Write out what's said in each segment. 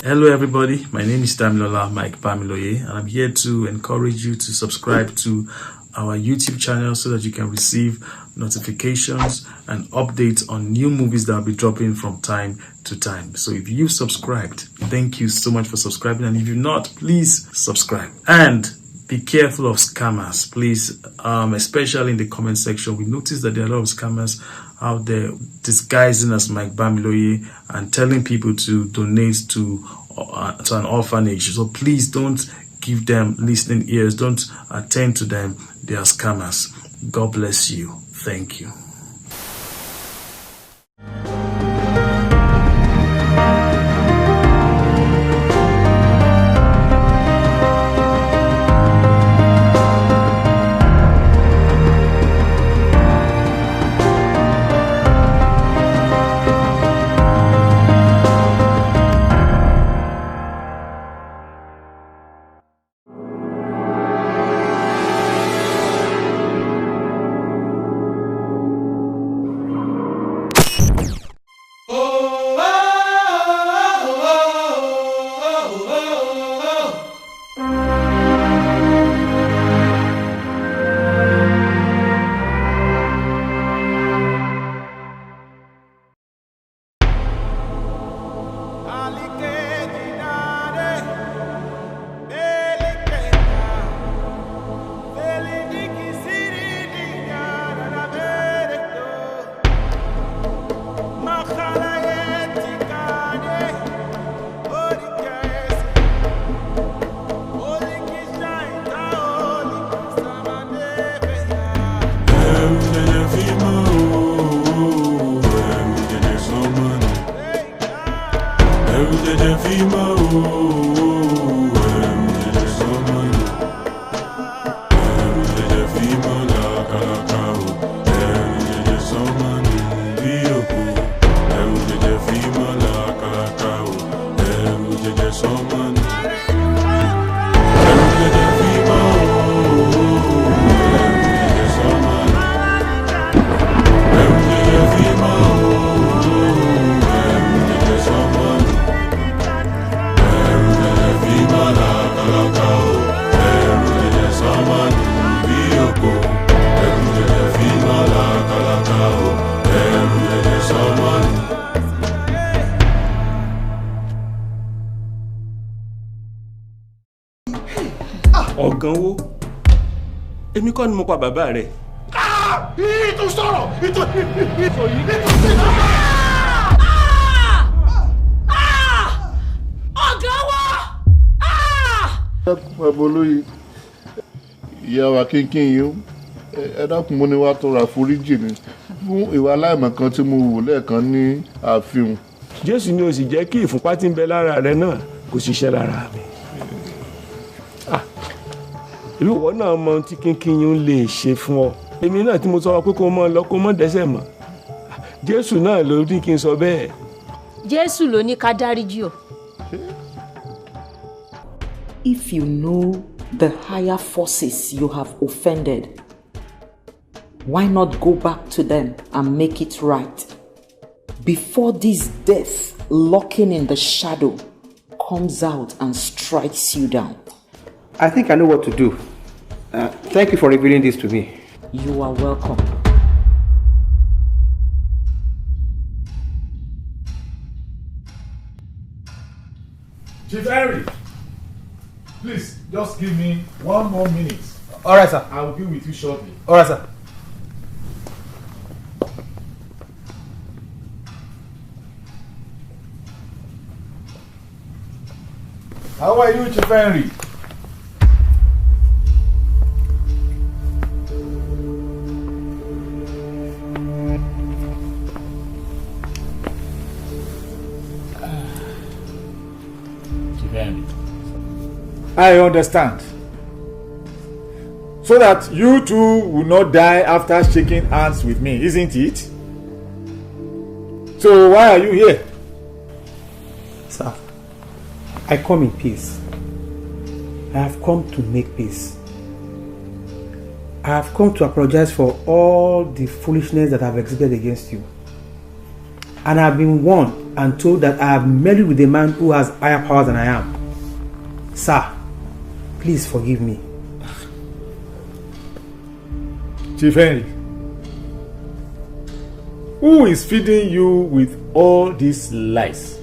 Hello everybody, my name is Damilola Mike Bamiloye, and I'm here to encourage you to subscribe to our YouTube channel so that you can receive notifications and updates on new movies that will be dropping from time to time. So if you've subscribed, thank you so much for subscribing, and if you're not, please subscribe. And be careful of scammers, please, especially in the comment section. We noticed that there are a lot of scammers out there disguising as Mike Bamiloye and telling people to donate to an orphanage. So please don't give them listening ears. Don't attend to them. They are scammers. God bless you. Thank you. Ọ̀gánwó, èmi kọ́ ni mo pa bàbá rẹ̀. Ìtò sọ̀rọ̀! Ìtò Ọ̀gánwó! Bàbá olóyè, ìyá wa kínkín yìí, ẹ dákun mo ní wá tọrọ àforíjì ni fún ìwà aláìmọ̀kan tí mo wù lẹ́ẹ̀kan ní ààfin. Jésù ni ó sì jẹ́ kí ìfúnpá tí ń bẹ lára rẹ náà kò ṣiṣẹ́ lára mi. Ìwọ náà mọ ohun tí kínkín yín lè ṣe fún ọ. Èmi náà tí mo sọ pé kó mọ lọ kó mọ dẹ́ṣẹ̀ mọ́. Jésù náà ló ní kí n sọ bẹ́ẹ̀. Jésù ló ní ká dáríjì o. If you know the higher forces you have offended, why not go back to them and make it right before this death lurking in the shadow comes out and strikes you down? I think I know what to do. Thank you for revealing this to me. You are welcome. Chief Henry, please just give me 1 more minute. All right, sir. I will be with you shortly. All right, sir. How are you, Chief Henry? I understand. So that you too will not die after shaking hands with me, isn't it? So why are you here? Sir, I come in peace. I have come to make peace. I have come to apologize for all the foolishness that I have exhibited against you. and I've been warned and told that I have married with a man who has higher powers than I am. Sir, please forgive me. Chief Henry, who is feeding you with all these lies?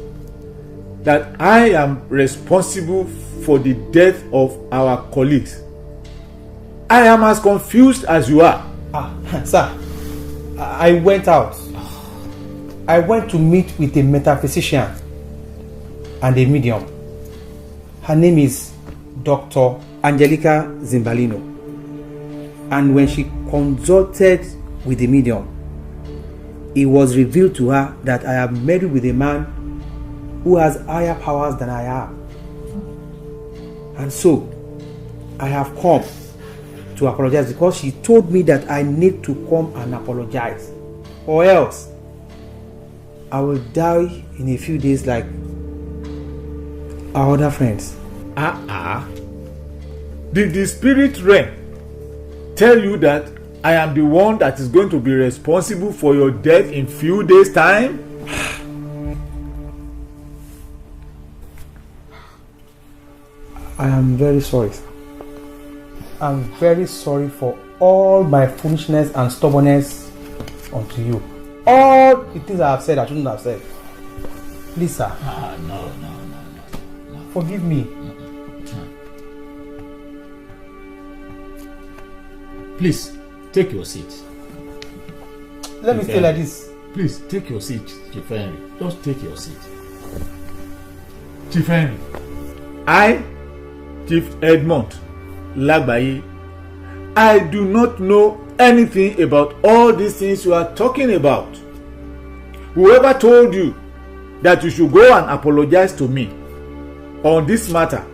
That I am responsible for the death of our colleagues. I am as confused as you are. Sir, I went out. I went to meet with a metaphysician and a medium. Her name is Dr. Angelica Zimbalino. And when she consulted with the medium, it was revealed to her that I am married with a man who has higher powers than I am. And so, I have come to apologize because she told me that I need to come and apologize, or else I will die in a few days like our other friends. Did the spirit realm tell you that I am the one that is going to be responsible for your death in few days' time? I am very sorry. I'm very sorry for all my foolishness and stubbornness unto you. All the things I have said, I shouldn't have said. Please, sir. No. Forgive me. Please, take your seat. Let me stay like this. Please, take your seat, Chief Henry. Just take your seat. Chief Henry, I, Chief Edmond Lagbaye, I do not know anything about all these things you are talking about. Whoever told you that you should go and apologize to me on this matter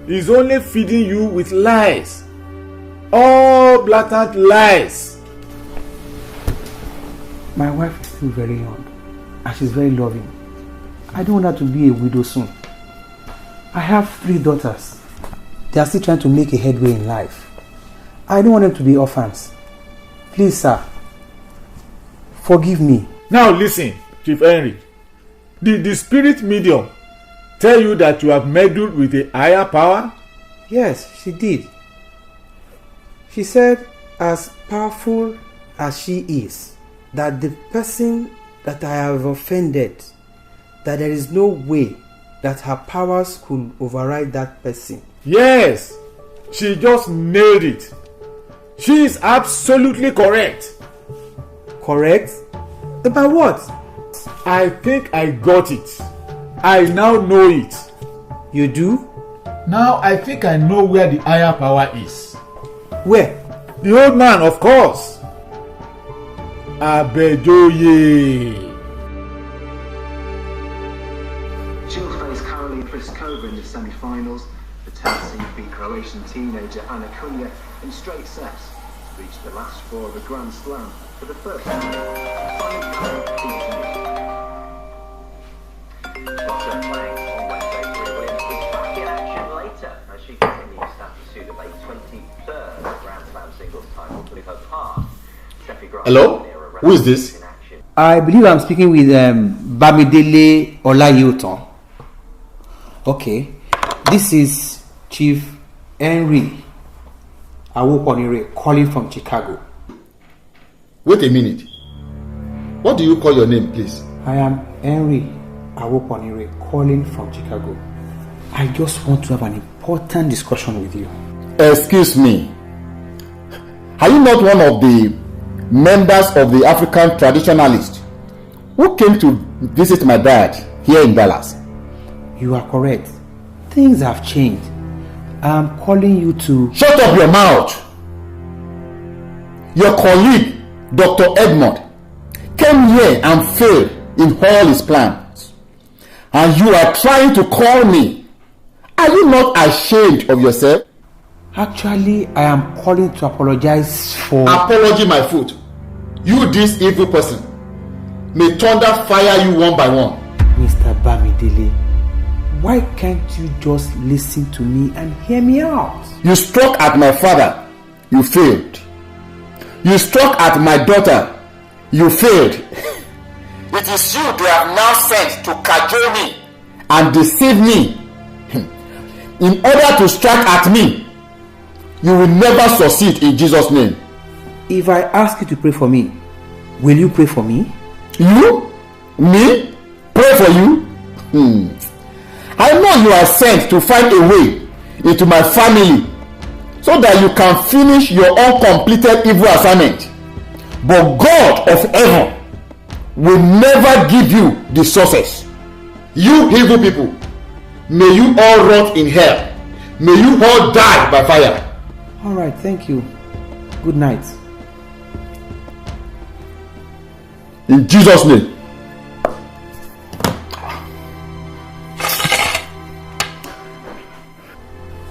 is only feeding you with lies. All blatant lies. My wife is still very young and she's very loving. I don't want her to be a widow soon. I have 3 daughters. They are still trying to make a headway in life. I don't want them to be orphans. Please, sir, forgive me. Now listen, Chief Henry. Did the spirit medium tell you that you have meddled with a higher power? Yes, she did. She said, as powerful as she is, that the person that I have offended, that there is no way that her powers could override that person. Yes, she just nailed it. She is absolutely correct. Correct? About what? I think I got it. I now know it. You do? Now I think I know where the higher power is. Where? The old man, of course. Abejoye. She'll face Karolina Pliskova in the semi-finals. The Tennessee beat Croatian teenager Anna Kunja in straight sets to reach the last 4 of a Grand Slam for the first time. Lotta playing on Wednesday for Williams is back in action later as she continues to pursue the 23rd Grand Slam singles title with her past. Hello? Who is this? I believe I'm speaking with Bamidele Olayotan. Okay. This is Chief Henry Awoponire calling from Chicago. Wait a minute. What do you call your name, please? I am Henry Awoponire calling from Chicago. I just want to have an important discussion with you. Excuse me. Are you not one of the members of the African Traditionalists who came to visit my dad here in Dallas? You are correct. Things have changed. I'm calling you to... Shut up your mouth! Your colleague, Dr. Edmond, came here and failed in all his plans. And you are trying to call me. Are you not ashamed of yourself? Actually, I am calling to apologize for... Apology, my foot. You, this evil person, may thunder fire you one by one. Mr. Bamidele, why can't you just listen to me and hear me out? You struck at my father. You failed. You struck at my daughter. You failed. it is you they have now sent to cajole me and deceive me in order to strike at me. You will never succeed in Jesus' name. If I ask you to pray for me, will you pray for me? You? Me? Pray for you? I know you are sent to find a way into my family so that you can finish your uncompleted evil assignment. But God of heaven will never give you the success. You evil people, may you all rot in hell. May you all die by fire. All right, thank you. Good night. In Jesus' name.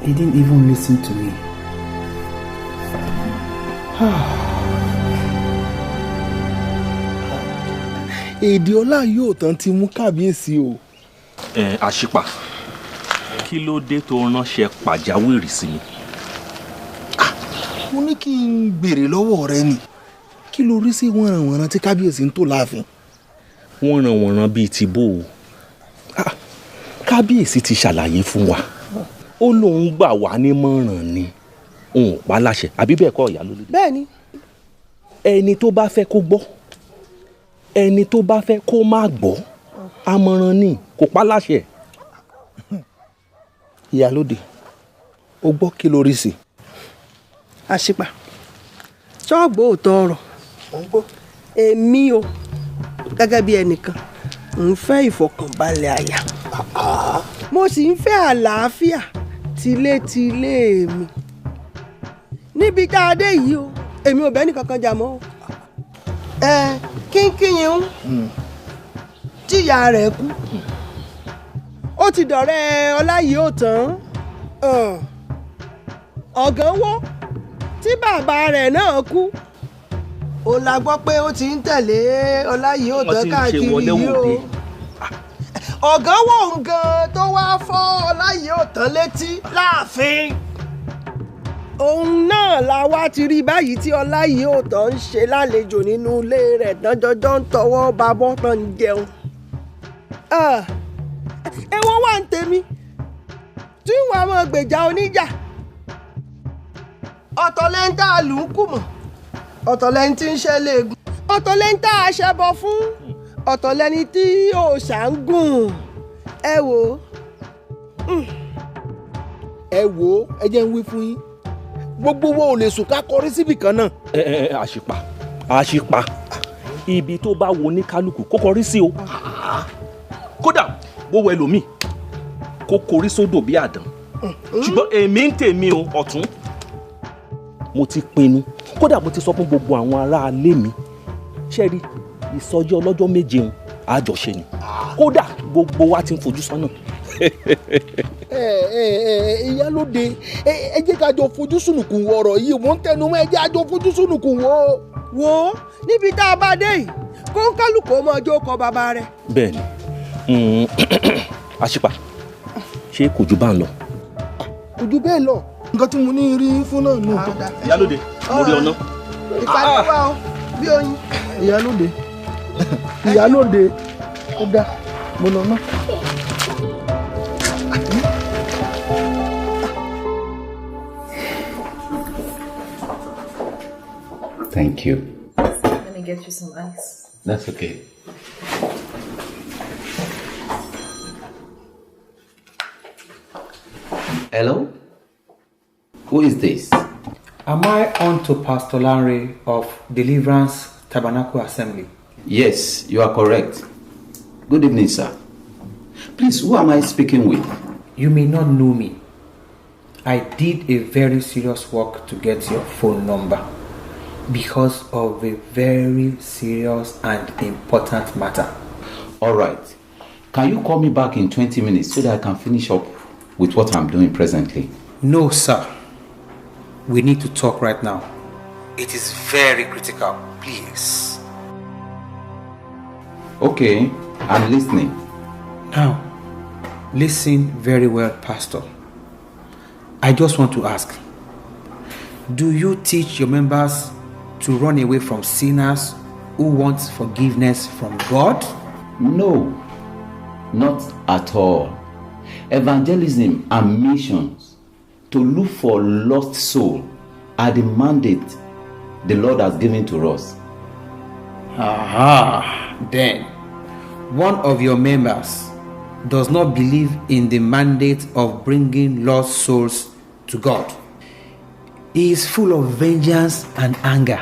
He didn't even listen to me. Èdè ọlá yóò tán ti mú kábíyèsí o. Àṣìpà, kí ló dé tó ránṣẹ́ pàjáwìrì sí mi? Mo ní kí n béèrè lọ́wọ́ rẹ ni. Kí ló rí sí wọ̀nranwọ̀nran tí kábíyèsí ń tò láàfin? Wọ̀nranwọ̀nran bíi ti bó o. Kábíyèsí ti ṣàlàyé fún wa. Ó lóun gbà wá nímọ̀ràn ni. Òun pa láṣẹ, àbí bẹ́ẹ̀ kọ́ ìyá lólódé? Bẹ́ẹ̀ni. Ẹni tó bá fẹ́ kó gbọ́, ẹni tó bá fẹ́ kó má gbọ́, àmọ̀ràn ni, kò pa láṣẹ. Ìyálóde, ó gbọ́ kí ló rí sí? Àṣìpà, ṣọ́ọ̀gbọ́ òótọ́ ọ̀rọ̀. Ó ń gbọ́. Èmi o, gẹ́gẹ́ bí ẹnìkan, ń fẹ́ ìfọ̀kànbalẹ̀ àyà. Mo sì ń fẹ́ àlàáfíà tilétilé mi. Níbi tá a dé yìí o, èmi ò bẹ́ẹ̀ ní kankan jà mọ́ o. Kínkínyìn tíyà rẹ̀ kú. Ó ti dọ̀rẹ́ Ọláyíòtán. Ọ̀gánwó tí bàbá rẹ̀ náà kú. Ó la gbọ́ pé ó ti ń tẹ̀lé Ọláyíòtán káàkiri yìí o. Ọ̀gánwó nǹkan tó wá fọ́ Ọláyíòtán létí láàfin. Òun náà la wá ti rí báyìí tí Ọláyíòtán ń ṣe lálejò nínú ilé rẹ̀ tán jọjọ́ ń tọwọ́ babọ́ tán ń jẹun. Èwo wà ń tèmi tí wọn a máa gbèjà oníjà. Ọ̀tọ̀ lẹ́ńtà àlùkùmọ̀, ọ̀tọ̀ lẹ́ni tí ń ṣe léegun, ọ̀tọ̀ lẹ́ńtà àṣẹbọ fún, ọ̀tọ̀ lẹ́ni tí òòṣà ń gùn. Ẹ wò ó, ẹ jẹ́ ń wí fún yín. Gbogbo wo ò lè sùn ká kọrí síbì kan náà. Àṣìpà, ibi tó bá wo ní kálukú kó kọrí sí o. Kódà bó wọ ẹlòmíì kó korí sódò bí àdán. Ṣùgbọ́n èmi ń tèmi o ọ̀tún. Mo ti pinnu, kódà mo ti sọ fún gbogbo àwọn ará ilé mi. Ṣẹ́rí ìsọjí ọlọ́jọ́ méje ń àjọṣe ni. Kódà gbogbo wa ti ń fojú sọ́nà. Ìyálóde, ẹ jẹ́ ká jọ fojú sùnùkùn wo ọ̀rọ̀ yìí. Mo ń tẹnu mọ́, ẹ jẹ́ àjọ fojú sùnùkùn wo. Wo níbi tá a bá dé yìí kó ń kálukú ọmọ ọjọ́ kọ bàbá rẹ̀. Bẹ́ẹ̀ni, Àṣìpà, ṣé kò jù bá ń lọ? Kò jù bẹ́ẹ̀ lọ. Nǹkan tí mo ní rí fún náà nù. Ìyálóde, mo rí ọ̀nà. Ìpàdé wa o, bí oyin. Ìyálóde, ó dá, mo lọ ná. Thank you. Let me get you some ice. That's okay. Hello? Who is this? Am I on to Pastor Larry of Deliverance Tabernacle Assembly? Yes, you are correct. Good evening, sir. Please, who am I speaking with? You may not know me. I did a very serious work to get your phone number because of a very serious and important matter. All right. Can you call me back in 20 minutes so that I can finish up with what I'm doing presently? No, sir. We need to talk right now. It is very critical. Please. Okay, I'm listening. Now, listen very well, Pastor. I just want to ask, do you teach your members to run away from sinners who wants forgiveness from God? No, not at all. Evangelism and missions to look for lost soul are the mandate the Lord has given to us. Aha! Then, one of your members does not believe in the mandate of bringing lost souls to God. He is full of vengeance and anger,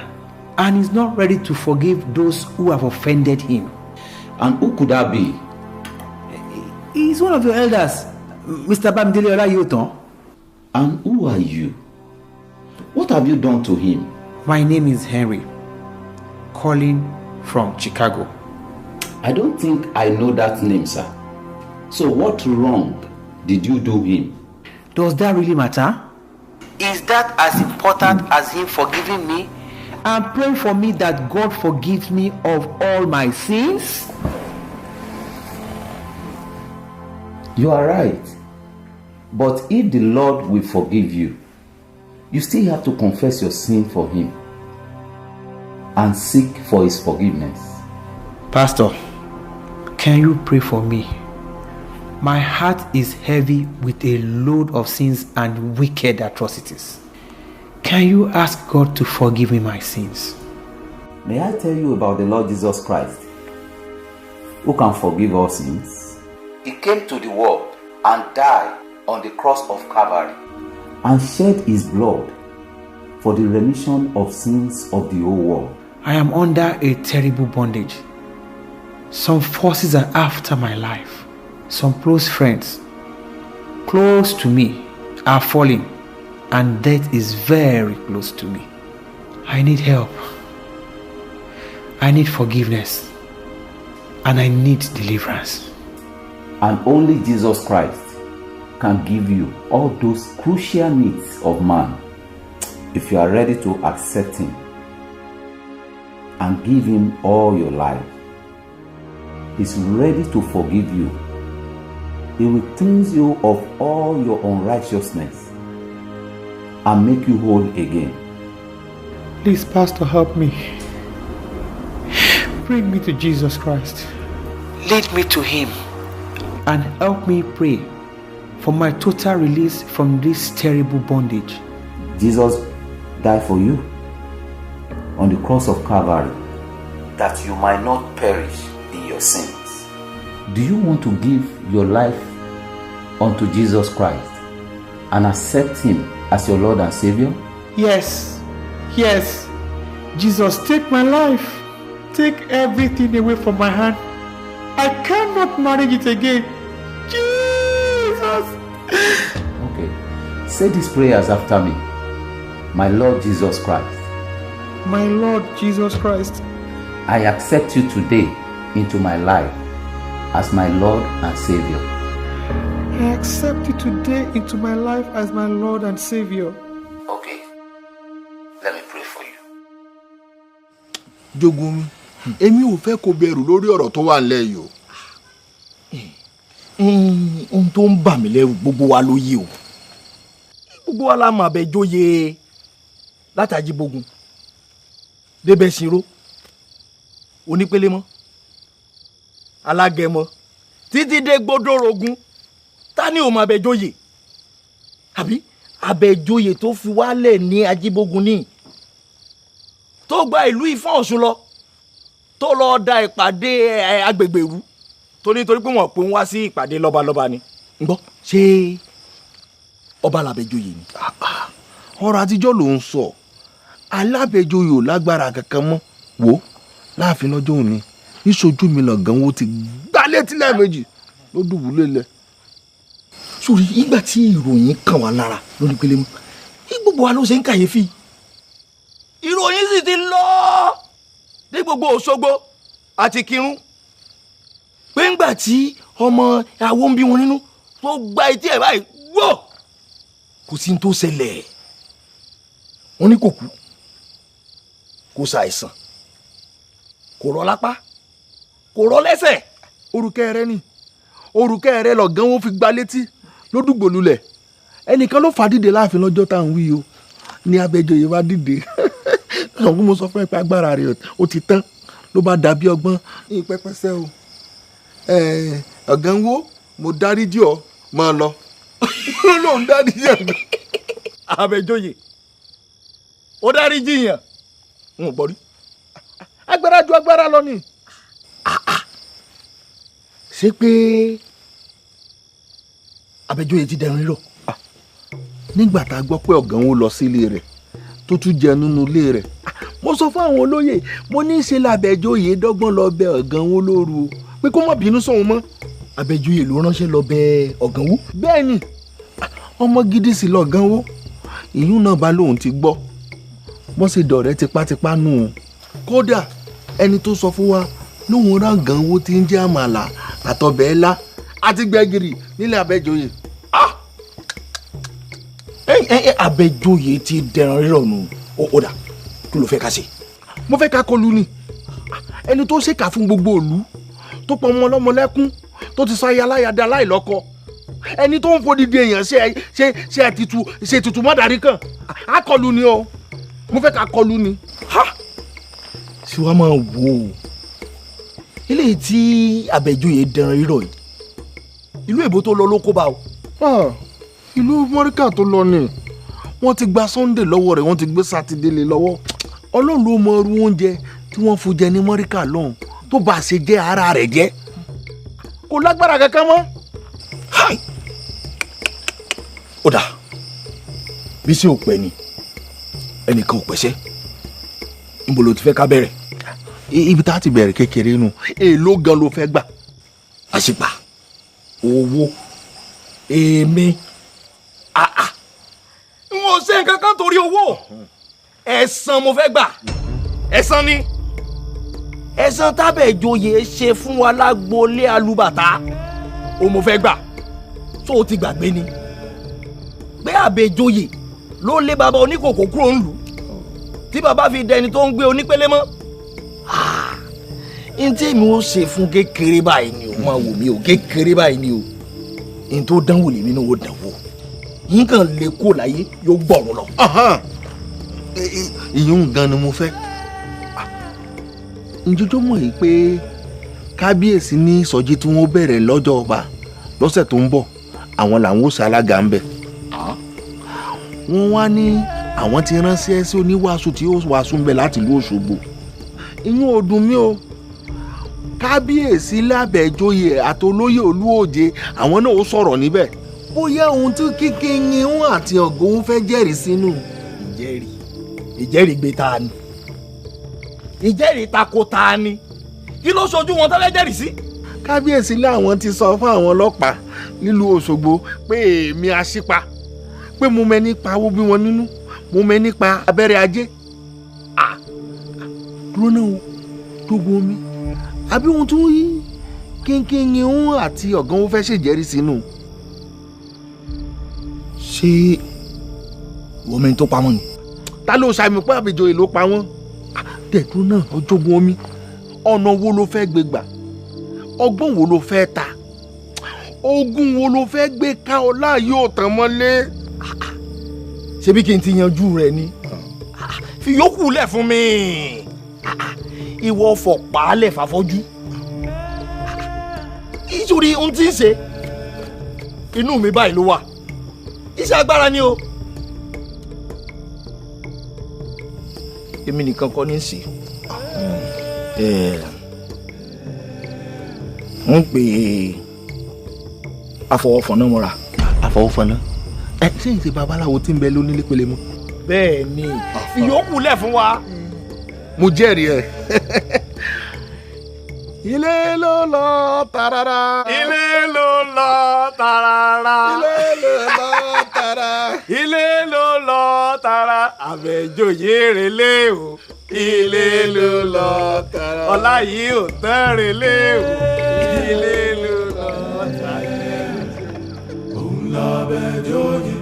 and is not ready to forgive those who have offended him. And who could that be? He is one of your elders, Mr. Bamidele Olayotan. And who are you? What have you done to him? My name is Henry, calling from Chicago. I don't think I know that name, sir. So what wrong did you do him? Does that really matter? Is that as important as him forgiving me and praying for me that God forgives me of all my sins? You are right. But if the Lord will forgive you, you still have to confess your sin for him and seek for his forgiveness. Pastor, can you pray for me? My heart is heavy with a load of sins and wicked atrocities. Can you ask God to forgive me my sins? May I tell you about the Lord Jesus Christ, who can forgive all sins? He came to the world and died on the cross of Calvary and shed his blood for the remission of sins of the whole world. I am under a terrible bondage. Some forces are after my life. Some close friends, close to me, are falling, and death is very close to me. I need help. I need forgiveness. And I need deliverance. And only Jesus Christ can give you all those crucial needs of man if you are ready to accept him and give him all your life. He's ready to forgive you. He will cleanse you of all your unrighteousness and make you whole again. Please, Pastor, help me. Bring me to Jesus Christ. Lead me to him and help me pray for my total release from this terrible bondage. Jesus died for you on the cross of Calvary that you might not perish in your sins. Do you want to give your life unto Jesus Christ and accept him as your Lord and Savior? Yes, yes. Jesus, take my life. Take everything away from my hand. I cannot manage it again. Jesus. Okay. Say these prayers after me. My Lord Jesus Christ. My Lord Jesus Christ. I accept you today into my life as my Lord and Savior. I accept you today into my life as my Lord and Savior. Okay. Let me pray for you. Jogun, èmi ò fẹ́ kó bẹ̀rù lórí ọ̀rọ̀ tó wà nílẹ̀ yìí o. Ohun tó ń bà mí lẹ́rù gbogbo wa ló yé o. Gbogbo wa la mọ̀ Àbẹ̀jóyè látàjíbógun. Débẹ̀ Ṣírò. Onípélémọ́. Alágẹmọ. Títí dé Gbódòrógún. Ta ni ó mọ̀ Àbẹ̀jóyè? Àbí Àbẹ̀jóyè tó fi wálẹ̀ ní Ajíbógun ní. Tó gba ìlú Ifọ̀n Ọ̀ṣun lọ. Tó lọ da ìpàdé agbègbè rú. Tó nítorí pé wọ́n pè ń wá sí ìpàdé lọ́balọ́ba ni. Ǹgbọ́ ṣé ọba l'Àbẹ̀jóyè ni? Ọ̀rọ̀ àtijọ́ ló ń sọ. Alábẹ̀jóyè ò lágbára kankan mọ́. Wò láàfin lọ́jọ́ òní. Níṣojú mi lọ̀gán wo ti gbá létí lẹ́ẹ̀mejì ló dùbúlẹ̀ lẹ̀. Sórí ìgbà tí ìròyìn kàn wá lára lórí Pélémù. Gbogbo wa ló ṣe ń kàyéfì. Ìròyìn sì ti lọ dé gbogbo Òṣogbo àti Kírun. Pé ńgbà tí ọmọ àwo ń bí wọn nínú tó gba etí ẹ̀ báyìí wò kò sí ní tó ṣẹlẹ̀. Wọ́n ní kò kú, kò ṣàìsàn, kò rọ lápá, kò rọ lẹ́sẹ̀. Orúkẹ́ rẹ ni orúkẹ́ rẹ lọ̀gán wọn fi gbá létí ló dùgbò lulẹ̀. Ẹnìkan ló fà dìde láàfin lọ́jọ́ tá à ń wí o ní Àbẹ̀jóyè bá dìde. Ọ̀gbọ́n mo sọ fún ẹ pé agbára rẹ̀ ó ti tán ló bá dàbí ọgbọ́n ìpẹ́pẹ́sẹ́ o ọ̀gánwó mo dáríjì ọ́ máa lọ lóun dáríjì ọ̀gán. Àbẹ̀joyè ó dáríjì yàn n ò gbọ́ rí agbára ju agbára lọ ni. ṣé pé Àbẹ̀joyè ti dẹrùn rírọ̀. nígbà tá a gbọ́ pé ọ̀gánwó lọ sílé rẹ̀ tó tún jẹ nínú ilé rẹ̀ mo sọ fún àwọn olóyè mo ní í ṣe l'Àbẹ̀joyè dọ́gbọ́n lọ bẹ ọ̀gánwó lóru o pé kó má bínú sóhun mọ́. Àbẹ̀joyè ló ránṣẹ́ lọ bẹ ọ̀gánwó. bẹ́ẹ̀ ni ọmọ gidi sì lọ̀gánwó ìyún náà bá lóun ti gbọ́ wọ́n sì dọ̀rẹ́ tipátipá nù ú kódà ẹni tó sọ fún wa lóun rángánwó tí ń jẹ́ àmàlà àtọbẹ̀ ẹ̀lá àti gbẹ̀gìrì nílẹ̀ Àbẹ̀joyè. Àbẹ̀joyè ti dẹran rírọ̀ nù ó dà kí ló fẹ́ ká ṣe. mo fẹ́ ká kọlù ni ẹni tó ṣèkà fún gbogbo ìlú tó pọ̀ ọmọ ọlọ́mọ lẹ́kún tó ti sọ ayé aláyàdá láìlọ́kọ ẹni tó ń fodidi èèyàn ṣe ètùtù mọ́dàrí kan á kọlù ni o mo fẹ́ ká kọlù ni. ṣé wàá máa wò ó eléyìí tí Àbẹ̀joyè dẹran rírọ̀ yìí ìlú èbó tó lọ ló kó bá o. ìlú mọ́ríkà tó lọ ni wọ́n ti gba Sunday lọ́wọ́ rẹ̀ wọ́n ti gbé Sátidé lé lọ́wọ́ Ọlọ́run ló mọ irú oúnjẹ tí wọ́n fún jẹ ní mọ́ríkà lọ́hùn tó bá a ṣe jẹ́ ara rẹ̀ jẹ́ kò lágbára kankan mọ́. ó dà bí sí ò pẹ́ ni ẹnìkan ò pẹ́sẹ́ níbo ló ti fẹ́ ká bẹ̀rẹ̀. ibi tá a ti bẹ̀rẹ̀ kékeré nù èèló gan ló fẹ́ gbà. àṣìpà owó èmi n ò ṣe nǹkan kan torí owó ẹ̀san mo fẹ́ gbà ẹ̀san ni ẹ̀san t'Àbẹ̀joyè ṣe fún wa lágboolé alúbàtà ó mo fẹ́ gbà tó o ti gbàgbé ni pé Àbẹ̀joyè ló lé bàbá oníkòkò kúrò ńlùú tí bàbá fi dẹni tó ń gbé onípele mọ́ n tí mi ò ṣe fún kékeré báyìí ni o máa wò mí o kékeré báyìí ni o n tó dánwò lèmi náà ó dánwò yín kàn lè kó láyé yóò gbọ̀rọ̀ lọ. ìyún gan ni mo fẹ́ njọjọ́ mọ̀ yìí pé kábíyèsí ní ìsọjí tí wọ́n bẹ̀rẹ̀ lọ́jọ́ ọba lọ́sẹ̀ tó ń bọ̀ àwọn làwọn ó ṣalága ń bẹ̀. wọ́n wá ní àwọn ti ránṣẹ́ sí oníwàásù tí ó wàásù ń bẹ̀ láti ìlú Òṣogbo. ìyún ò dùn mí o kábíyèsí l'Àbẹ̀joyè àtolóyè Olúòjé àwọn náà ó sọ̀rọ̀ níbẹ̀. bóyá ohun tí Kíkíyìn àti Ọ̀gánwó fẹ́ jẹ́rìí sínú. ìjẹ́rìí gbé ta ni ìjẹ́rìí tako ta ni kí ló ṣojú wọn tẹ́lẹ̀ jẹ́rìí sí. kábíyèsí láwọn ti sọ fún àwọn ọlọ́pàá nílùú Òṣogbo pé èmi Aṣípa pé mo mẹ nípa owó bí wọn nínú mo mẹ nípa abẹ́rẹ́ ajé. dúró náà o tógun omi àbí ohun tó yí Kíkíyìn àti Ọ̀gánwó fẹ́ ṣèjẹ́rìí sínú. ṣé omi tó pamọ́ ni. ta ló ṣàmì pé Àbẹ̀joyè ló pa wọ́n. dẹ̀dún náà ọjọ́gun omi ọ̀nà wo ló fẹ́ gbé gbà ọgbọ́n wo ló fẹ́ ta ogun wo ló fẹ́ gbé ká ọlá yóò tàn mọ́lé. ṣebí kí n ti yanjú rẹ ni fi yókù lẹ̀ fún mi ìwọ fọ̀pálẹ̀ fàfọ́jú nítorí ohun tí ń ṣe inú mi báyìí ló wà iṣẹ́ agbára ni o. èmi nìkan kọ́ ní í ṣe ń pè àfọwọ́fọ̀nà mọ́ra. àfọwọ́fọ̀nà ṣé ìṣe babaláwo tí ń bẹ lónílé pele mọ́. bẹ́ẹ̀ ni ìyókù lẹ̀ fún wa. mo jẹ́rìí ẹ̀. ilé ló lọ tarara. ilé ló lọ tarara. ilé ló lọ tarara. ilé ló lọ tarara. Àbẹ̀joyè relé o. ilé ló lọ tarara. ọlá yìí ò tán relé o. ilé ló lọ tarara. òun l'Àbẹ̀joyè.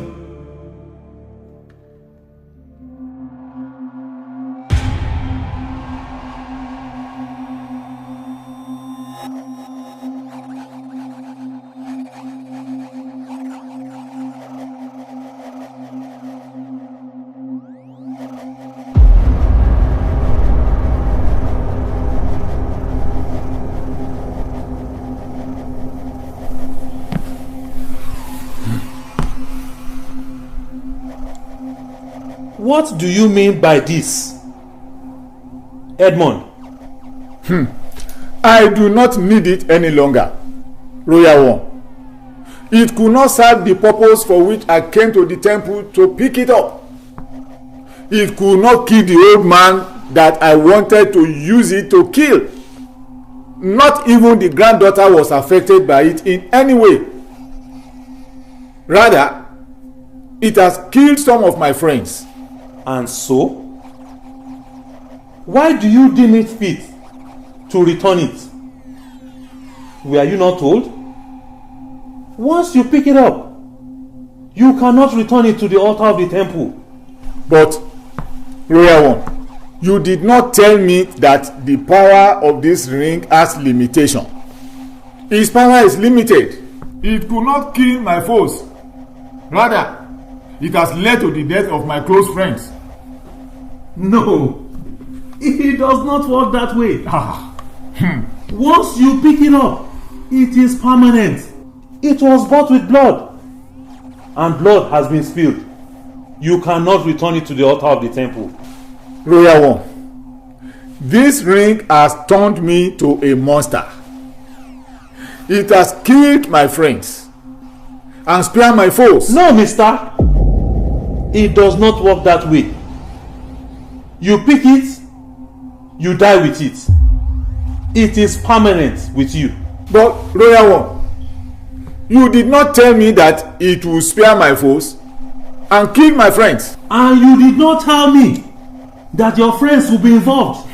What do you mean by this? Edmond? I do not need it any longer, Royal One. It could not serve the purpose for which I came to the temple to pick it up. It could not kill the old man that I wanted to use it to kill. Not even the granddaughter was affected by it in any way. Rather, it has killed some of my friends. And so? Why do you deem it fit to return it? Were you not told? Once you pick it up, you cannot return it to the altar of the temple. But, Royal One, you did not tell me that the power of this ring has limitation. Its power is limited. It could not kill my foes. Rather, it has led to the death of my close friends. No, it does not work that way. Once you pick it up, it is permanent. It was bought with blood, and blood has been spilled. You cannot return it to the altar of the temple. Royal One, this ring has turned me to a monster. It has killed my friends and spared my foes. No, mister. It does not work that way. You pick it, you die with it. It is permanent with you. But, Royal One, you did not tell me that it will spare my foes and kill my friends. And you did not tell me that your friends will be involved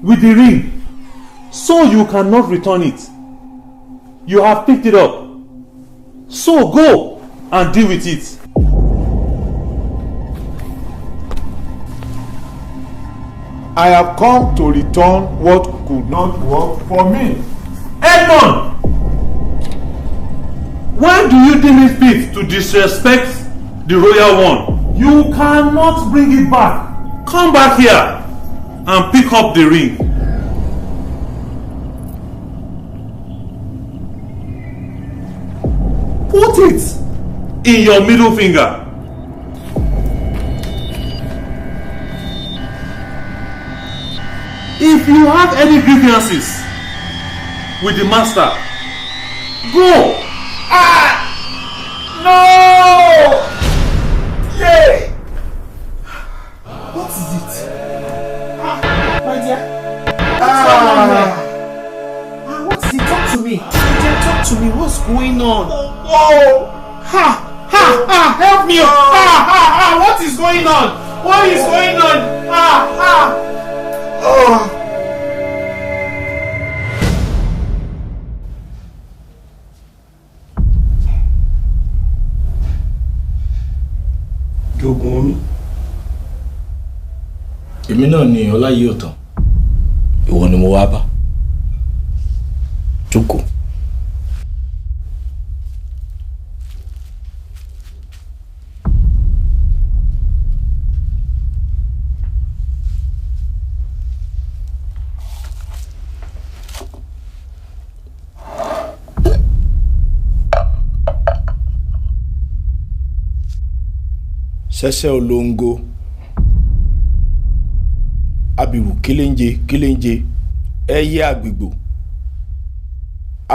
with the ring. So you cannot return it. You have picked it up. So go and deal with it. I have come to return what could not work for me. Edmond! Why do you deem it fit to disrespect the Royal One? You cannot bring it back. Come back here and pick up the ring. Put it in your middle finger. If you have any grievances with the master, go. No! Yay! What is it? My dear. What is it? Talk to me. My dear, talk to me. What's going on? Whoa! Help me! What is going on? What is going on? Jogun omi. Èmi náà ni Ọláyíọ̀tàn. Ìwọ ni mo wá bá. Jókòó. Sẹ́sẹ́ olóńgó abirù kéléńjé kéléńjé ẹyẹ àgbègbò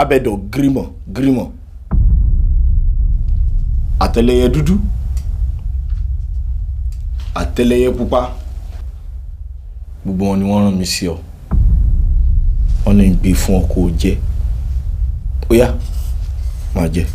abẹ́dọ̀ gírímọ̀ gírímọ̀ àtẹlẹyẹ dúdú àtẹlẹyẹ pupa gbogbo wọn ni wọ́n rán mi sí ọ wọ́n ní gbé fún ọ kó jẹ ó yá máa jẹ.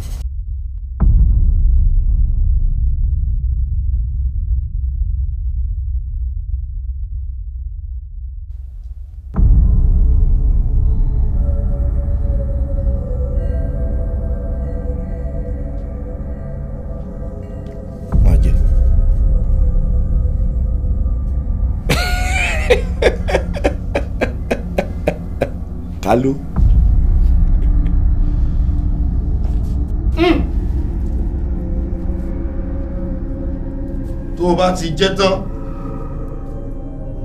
Kálú. Tó o bá ti jẹ tán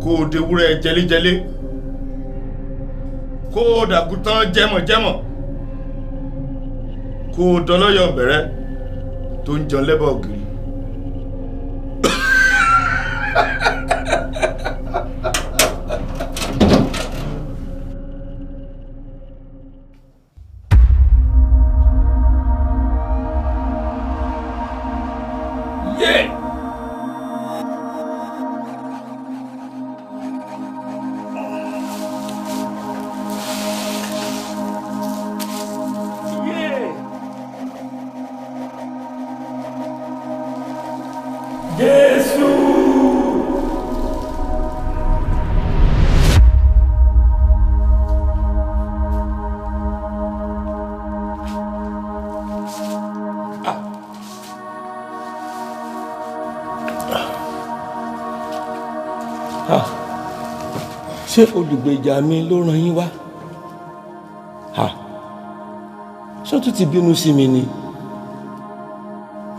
kó o dewúrẹ́ jẹléjẹlé kó o dàgùtàn jẹmọ̀jẹmọ̀ kó o dọlọ́yọ̀ bẹ̀rẹ̀ tó ń jẹun lẹ́bàá ògiri. ṣé olùgbèjà mi ló rán yín wá? Ṣé tún ti bínú sí mi ni?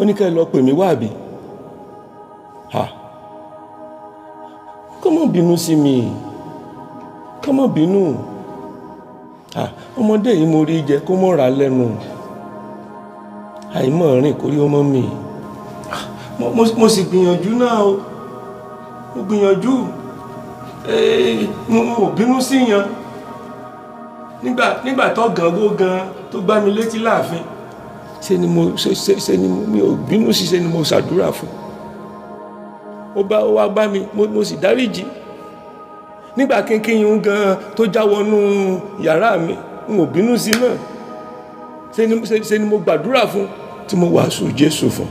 Ó ní kẹ́ lọ pè mí wá àbí? Kó má bínú sí mi, kó má bínú. Ọmọdé yìí mo rí jẹ kó mọ̀ ra lẹ́nu, àìmọ̀ rìn kórí ọmọ mi. Mo sì gbìyànjú náà o, mo gbìyànjú, mo ò bínú sí yan nígbà tó gàngó gan tó gbá mi létí láàfin. Ṣé ni mi ò bínú sí, ṣe ni mo ṣàdúrà fún. Ó wá bá mi, mo sì dáríjì. Nígbà kínkín gan tó jáwọnú yàrá mi, n ò bínú sí náà. Ṣé ni mo gbàdúrà fún, tí mo wàásù Jésù fún.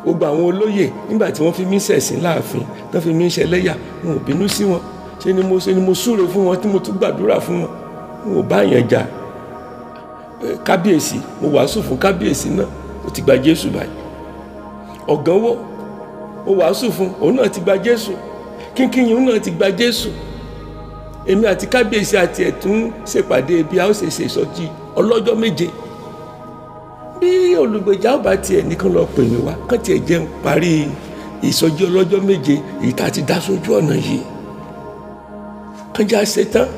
Gbogbo àwọn olóyè nígbà tí wọ́n fi mí ṣẹ̀sín láàfin, tán fi mí ṣẹlẹ́yà, n ò bínú sí wọn. Ṣé ni mo súre fún wọn, tí mo tún gbàdúrà fún wọn. N ò bá yẹn jà. Kábíyèsí, mo wàásù fún kábíyèsí náà, ó ti gba Jésù báyìí. Ọ̀gánwó, mo wàásù fún, òun náà ti gba Jésù. Kínkín náà ti gba Jésù. Èmi àti kábíyèsí àti ẹ̀tún ṣèpàdé bí a ó ṣe ìsọjí ọlọ́jọ́ 7. Bí olùgbèjà ọba tiẹ̀ nìkan lọ pè mí wá, kán tiẹ̀ jẹun parí ìsọjí ọlọ́jọ́ 7 èyí tá a ti dá sójú ọ̀nà yìí. Kán já ṣe tán.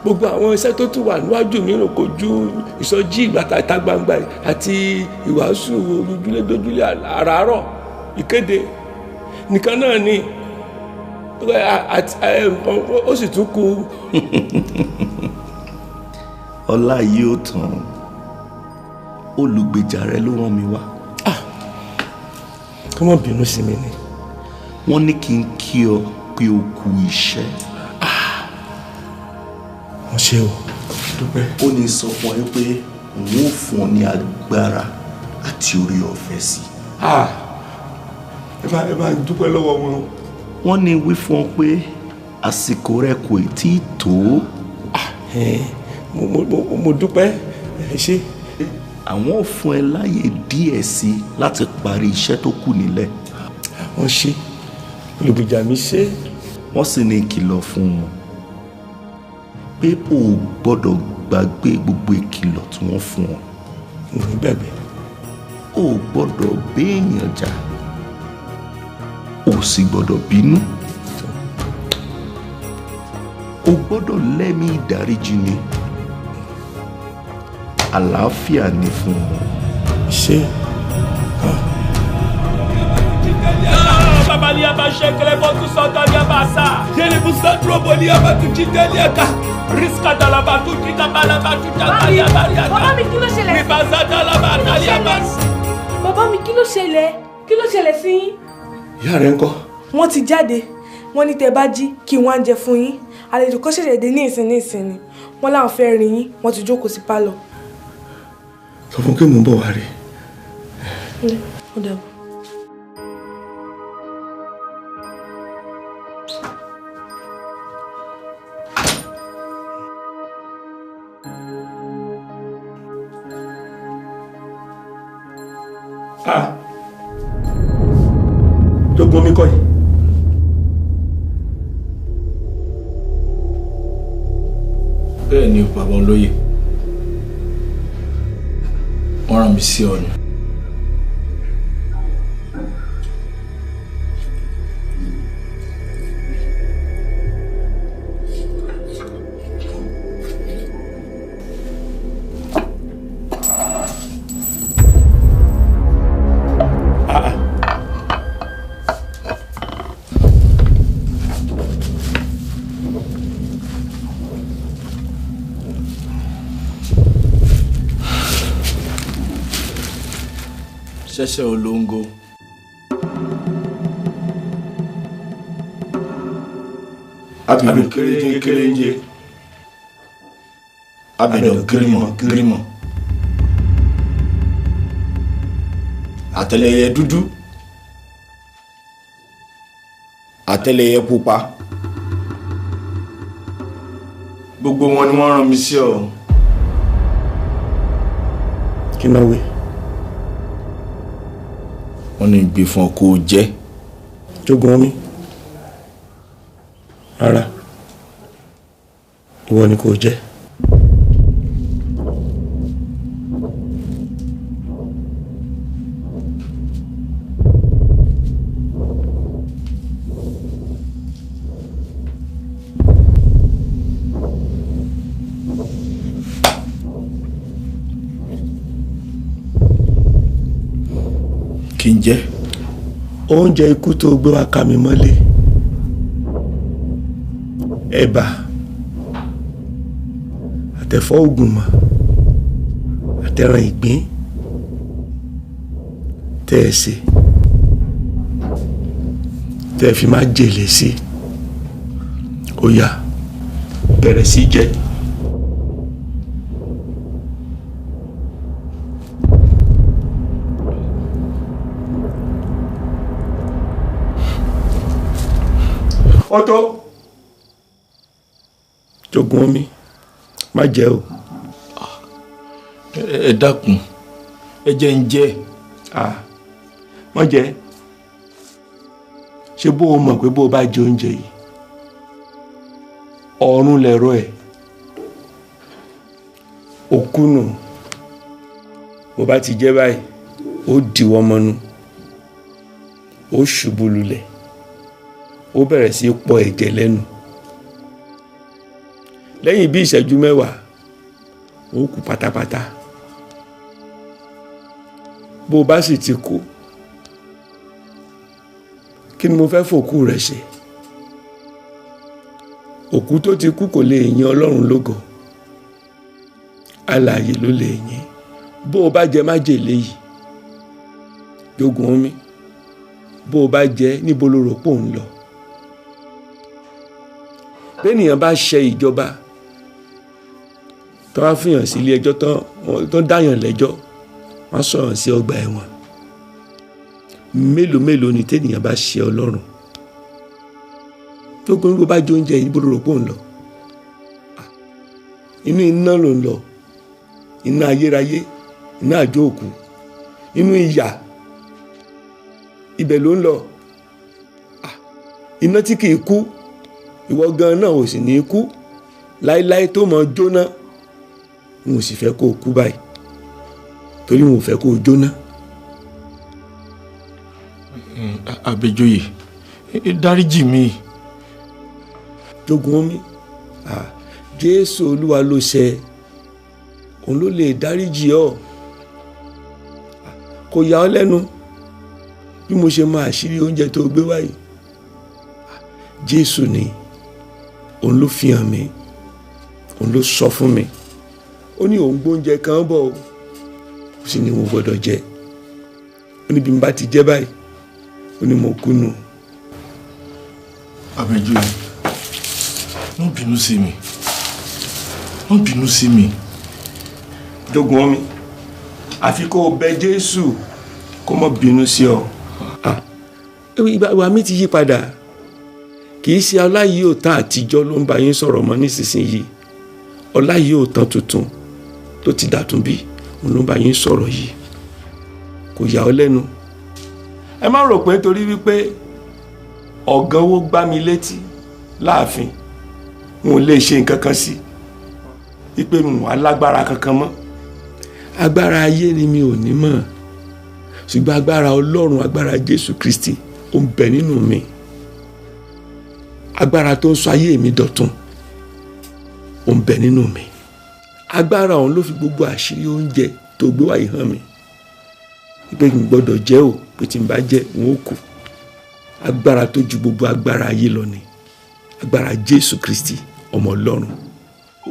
Gbogbo àwọn iṣẹ́ tó tún wà níwájú mi rò kò ju ìsọjí ìgbàta gbangba àti ìwàásù ojúlé dójúlé àràárọ̀ ìkéde nìkan náà ni. Ó sì tún kù. Ọlá yìí ó tán, olùgbèjà rẹ ló rán mi wá. Kó má bínú sí mi ni. Wọ́n ní kí n kí ọ pé o kú iṣẹ́. Wọ́n ṣe o, dúpẹ́. Ó ní sọ fún ẹ pé òun ò fún ọ ní agbára àti orí ọ̀fẹ́ sí. Ẹ bá dúpẹ́ lọ́wọ́ wọn. Wọ́n ní wí fún ọ pé àsìkò rẹ kò tí ì tó. Mo dúpẹ́, ẹ ṣé. Àwọn ò fún ẹ láyè díẹ̀ sí láti parí iṣẹ́ tó kù nílẹ̀. Wọ́n ṣe, olùgbèjà mi ṣe. Wọ́n sì ní ìkìlọ̀ fún wọn pé o ò gbọ́dọ̀ gbàgbé gbogbo ìkìlọ̀ tí wọ́n fún ọ. Gbàgbé. O ò gbọ́dọ̀ béèyàn jà, o sì gbọ́dọ̀ bínú. O gbọ́dọ̀ lẹ́mí ìdáríjì ni. Àlàáfíà ni fún ọ. Ṣé. Babalia ba shekele botu sota dia basa. Yele busatro bolia ba tu jitelia ka. Riska dala ba tu kita bala ba tu ta ya baria. Bàbá mi, kí ló ṣẹlẹ̀? Mi basa dala ba talia ba. Bàbá mi, kí ló ṣẹlẹ̀? Kí ló ṣẹlẹ̀ sí yín? Ìyá rẹ̀ ńkọ́? Wọ́n ti jáde. Wọ́n ní tẹ́ bá jí kí wọ́n á jẹ fún yín. Àlejò kan ṣẹ̀ṣẹ̀ dé ní ìsìn ni. Wọ́n láwọn fẹ́ rí yín. Wọ́n ti jókòó sí pálọ̀. Sọ fún kí mò ń bọ̀ wá rí. Ó dàbọ̀. Jogun mi kọ́ yìí. Bẹ́ẹ̀ ni o bàbá olóyè, wọ́n rán mi sí ọ ni. Ṣẹ̀ṣẹ̀ olóńgó. Abidun kéréje. Abidun gírímọ̀. Àtẹlẹyẹ dúdú. Àtẹlẹyẹ pupa. Gbogbo wọn ni wọ́n rán mi sí ọ. Kí náà wí? Wọ́n ní gbé fún ọ kó jẹ. Jogun mi. rárá ìwọ ni kò jẹ́. kí n jẹ́. oúnjẹ ikú tó gbé wá ká mi mọ́lé ẹ̀bà àtẹ̀fọ́ ògùnmọ̀ àtẹran ìgbín tẹ́ ẹ ṣe tẹ́ ẹ fi máa jèlè sí ó yá bẹ̀rẹ̀ sí jẹ. ọ̀tọ̀ jogun omi má jẹ o. ẹ dákun ẹ jẹ́ ń jẹ. má jẹ ṣé bó o mọ̀ pé bó o bá jẹ oúnjẹ yìí ọ̀run lẹ̀rọ ẹ̀ òkú nù bó bá ti jẹ báyìí ó dìwọ́ mọ́nú ó ṣubú lulẹ̀ ó bẹ̀rẹ̀ sí pọ̀ ẹ̀jẹ̀ lẹ́nu lẹ́yìn bí ìṣẹ́jú mẹ́wàá ó kú pátápátá bó o bá sì ti kú kí ni mo fẹ́ fòkú rẹ̀ ṣe òkú tó ti kú kò lè yin Ọlọ́run lógo alààyè ló lè yin bó o bá jẹ májèlé yìí jogun omi bó o bá jẹ níbo ló rò pò ń lọ bẹ́ẹ̀nìyàn bá ṣe ìjọba tó wá fìyàn sí ilé ẹjọ́ tó dáyàn lẹ́jọ́ wọ́n sọ̀rọ̀ sí ọgbà ẹ̀wọ̀n mélòó mélòó ni tẹ́nìyàn bá ṣe Ọlọ́run tó gbóngbó bá jẹ oúnjẹ yìí bó ló rò pò ń lọ inú iná ló ń lọ iná ayérayé iná àjò òkú inú ìyà ibẹ̀ ló ń lọ iná tí kìí kú ìwọ gan náà ò sì ní kú láéláé tó mọ jóná n ò sì fẹ́ kó o kú báyìí torí n ò fẹ́ kó o jóná. Àbẹ̀joyè dáríjì mi. jogun omi Jésù Olúwa ló ṣe òun ló lè dáríjì ọ kò yà ọ́ lẹ́nu bí mo ṣe mọ àṣírí oúnjẹ tó gbé wáyé Jésù ni òun ló fi hàn mí òun ló sọ fún mi ó ní òun gbóúnjẹ kan bọ̀ ó sì ní mo gbọ́dọ̀ jẹ ó ní bí mo bá ti jẹ báyìí ó ní mo kú nù. Àbẹ̀joyè má bínú sí mi má bínú sí mi. jogun omi àfi kó o bẹ Jésù kó má bínú sí ọ. ìwà mi ti yí padà kì í ṣe ọláyé òtán àtijọ́ ló ń bá yín sọ̀rọ̀ mọ́ nísinsìnyí ọláyé òtán tuntun tó ti dàtún bí òun ló ń bá yín sọ̀rọ̀ yìí kò yà ọ́ lẹ́nu. ẹ má rò pé torí wípé ọ̀gán owó gbá mi létí láàfin n ò lè ṣe nǹkan kan sí wípé n wà lágbára kankan mọ́ agbára ayé ni mi ò ní mọ̀ ṣùgbọ́n agbára Ọlọ́run agbára Jésù Kristi ó ń bẹ nínú mi agbára tó ń sọ ayé mi dọ̀tun ó ń bẹ nínú mi agbára òun ló fi gbogbo àṣírí oúnjẹ tó gbé wáyé hàn mi pé n gbọ́dọ̀ jẹ o pé tí n bá jẹ n ó kú agbára tó ju gbogbo agbára ayé lọ ni agbára Jésù Kristi ọmọ Ọlọ́run.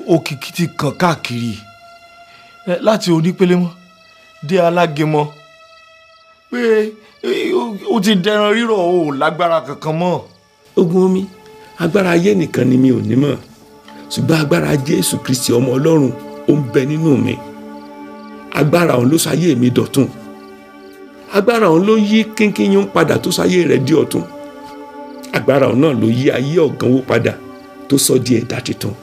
òkìkí ti kàn káàkiri láti onípélémọ́ dé alágẹmọ pé ó ti dẹran rírọ̀ o lágbára kankan mọ́. ogun omi agbára ayé nìkan ni mi ò ní mọ̀ ṣùgbọ́n agbára Jésù Kristi ọmọ Ọlọ́run ó ń bẹ nínú mi agbára òun ló ṣayé mi dọ̀tun agbára òun ló yí kínkínyún padà tó ṣayé rẹ̀ di ọ̀tun agbára òun náà ló yí ayé ọ̀gánwó padà tó sọ di ẹ̀dá tuntun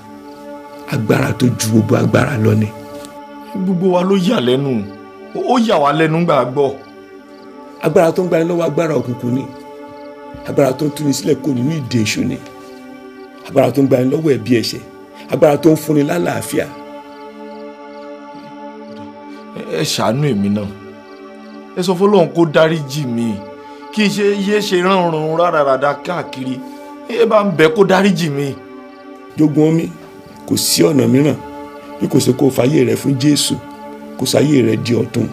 agbára tó ju gbogbo agbára lọ ni. gbogbo wa ló yà lẹ́nu ó yà wá lẹ́nu gbà gbọ́. agbára tó ń gbani lọ́wọ́ agbára òkùnkùn ni agbára tó ń túni sílẹ̀ kó nínú ìdè èṣù ni agbára tó ń gbani lọ́wọ́ ẹ̀bi ẹ̀ṣẹ̀, agbára tó ń fúnni lálàáfíà. ẹ ṣàánú èmi náà, ẹ sọ fọlọ́run kó dáríjì mi, kí n ṣe yé ṣe ránran rádaràda káàkiri, ẹ bá ń bẹ̀ kó dáríjì mi. Jogun omi, kò sí ọ̀nà mìíràn bí kò ṣe kó fàyè rẹ fún Jésù, kó sáyé rẹ di ọ̀tun,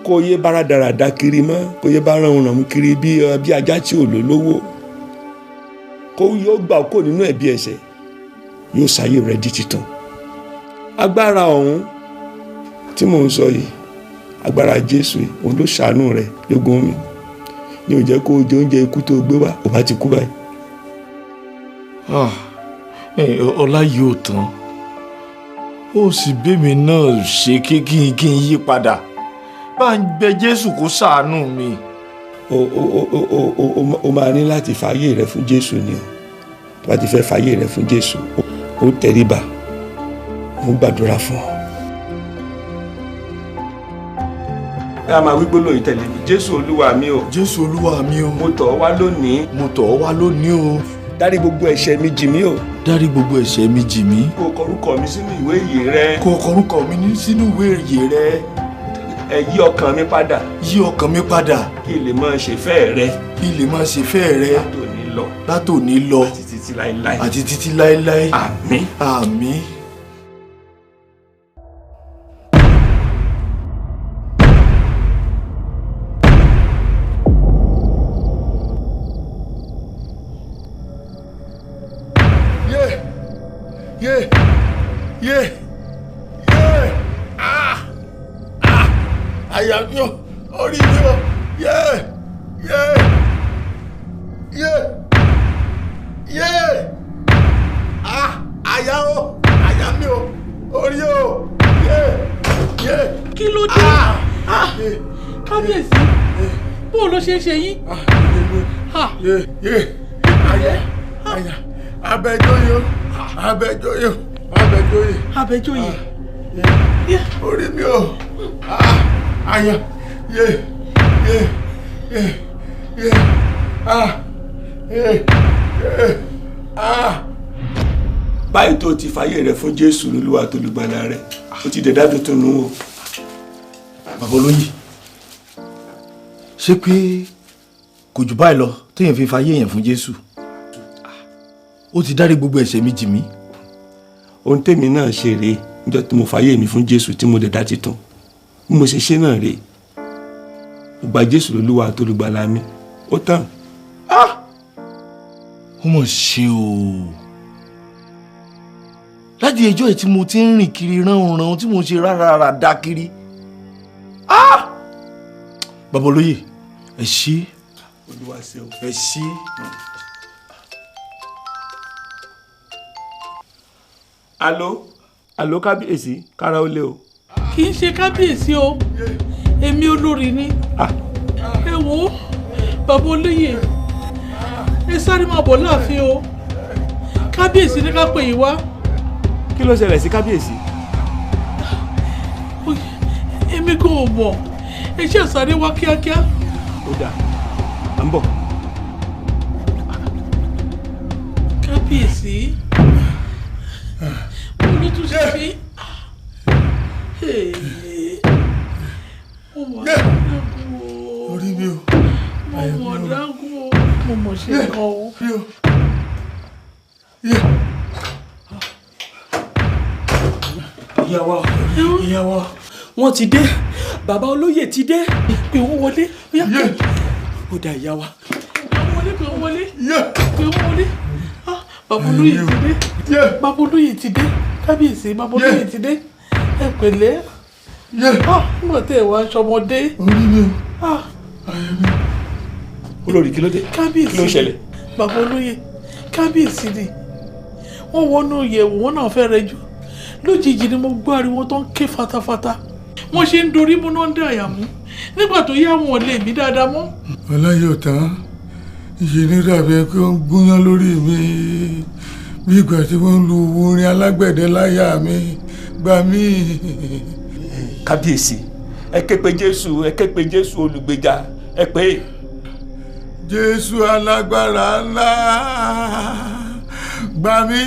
kó yé bá rádaràda kiri mọ́, kó yé bá ránran kiri bí ajá tí ò lólówó, kó yóò gbà kó nínú ẹ̀bi ẹ̀ṣẹ̀, yóò sáyé rẹ di títàn. Agbára ọ̀hún tí mò ń sọ yìí, agbára Jésù yìí, òun ló ṣàánú rẹ Jogun omi, ní ò jẹ́ kó o jẹ oúnjẹ ikú tó gbé wá, ò bá ti kú báyìí. Ọlá yìí ò tán, ó sì bẹ́mi náà ṣe kí n yí padà, bá ń bẹ Jésù kó ṣàánú mi. O máa ní láti fàyè rẹ fún Jésù ni o. Tó bá ti fẹ́ fàyè rẹ fún Jésù, ó tẹríba, ó gbàdúrà fún ọ. ẹ máa wí gbólóhùn tẹ̀lé mi: Jésù Olúwa mi o. Jésù Olúwa mi o. Mo tọ̀ ọ́ wá lónìí. Mo tọ̀ ọ́ wá lónìí o. Dárí gbogbo ẹ̀ṣẹ̀ mi jì mí o. Dárí gbogbo ẹ̀ṣẹ̀ mi jì mí. Kó o kọ orúkọ mi sínú ìwé ìyè rẹ. Kó o kọ orúkọ mi sínú ìwé ìyè rẹ. Ẹ yí ọkàn mi padà. Yí ọkàn mi padà. Kí n lè máa ṣe fẹ́ rẹ. Kí n lè máa ṣe fẹ́ rẹ. Látòní lọ. Látòní lọ. Àti títí láéláé. Àti títí láéláé. Àmín. Àmín. Àyà mi o, orí mi o, àyà o, àyà mi o, orí o, kí ló dé? Kábíyèsí, bó ló ṣe é ṣe yín? àyà, Abẹ́jóyè o, Abẹ́jóyè. Abẹ́jóyè. Orí mi o, àyà, báyìí tó ti fàyè rẹ fún Jésù Olúwa tó lùgbàlà rẹ, ó ti dẹ̀dá tuntun nù o. Bàbá olóyè, ṣé pé kò jù báyìí lọ téèyàn fi fàyè yẹn fún Jésù? Ó ti dárí gbogbo ẹ̀ṣẹ̀ mi jì mí. Ohun tèmi náà ṣe rèé níjọ́ tí mo fàyè mi fún Jésù tí mo dẹ̀dá titun, bí mo ṣe ṣe náà rèé. Mo gba Jésù Olúwa tó lùgbàlà mi, ó tán. Ó mọ̀ ṣe o. Láti ẹjọ́ ẹ̀ tí mo ti ń rìn kiri ránran tí mo ṣe rárá dá kiri. Bàbá olóyè, ẹ ṣé. Olúwa ṣeun. Ẹ ṣé. Alo kábíyèsí, kára ó lé o. Kì í ṣe kábíyèsí o, èmi olórí ni. Ẹ wo bàbá olóyè, ẹ sáré máa bọ̀ láàfin o, kábíyèsí ní ká pè yín wá. Kí ló ṣẹlẹ̀ sí kábíyèsí? Èmi kò mọ̀, ẹ ṣe sáré wá kíákíá. Ó dáa, à ń bọ̀. Kábíyèsí, mo ló tún ṣe fi. Orí mi o. Mo mọ̀ dágún o, mo mọ̀ ṣe kan o. Ìyá wa, wọ́n ti dé, bàbá olóyè ti dé, pé wọ́n wọlé, ó dá ìyá wa. Pé wọ́n wọlé. Bàbá olóyè ti dé, bàbá olóyè ti dé, kábíyèsí bàbá olóyè ti dé, ẹ pẹ̀lẹ́. Mo tẹ̀ wá aṣọmọdé. Olórí kí ló dé? Kábíyèsí. Kí ló ṣẹlẹ̀? Bàbá olóyè, kábíyèsí ni. Wọ́n wọnú ìyẹ̀wò wọn náà fẹ́ rẹjú. Lójijì ni mo gbọ́ ariwo tó ń ké fatafata. Wọ́n ṣe ń dorí mú náà ń dá àyà mú. Nígbà tó yá wọn ò lè mí dáadáa mọ́. Ọláyọ̀ tán, ìṣe ní dàbí ẹ pé ó ń gúnyán lórí mi bí ìgbà tí wọ́n ń lu orin alágbẹ̀dẹ láyà mi. Gbà mí. Kábíyèsí, ẹ ké pe Jésù, ẹ ké pe Jésù olùgbèjà, ẹ pé. Jésù alágbára ńlá, gbà mí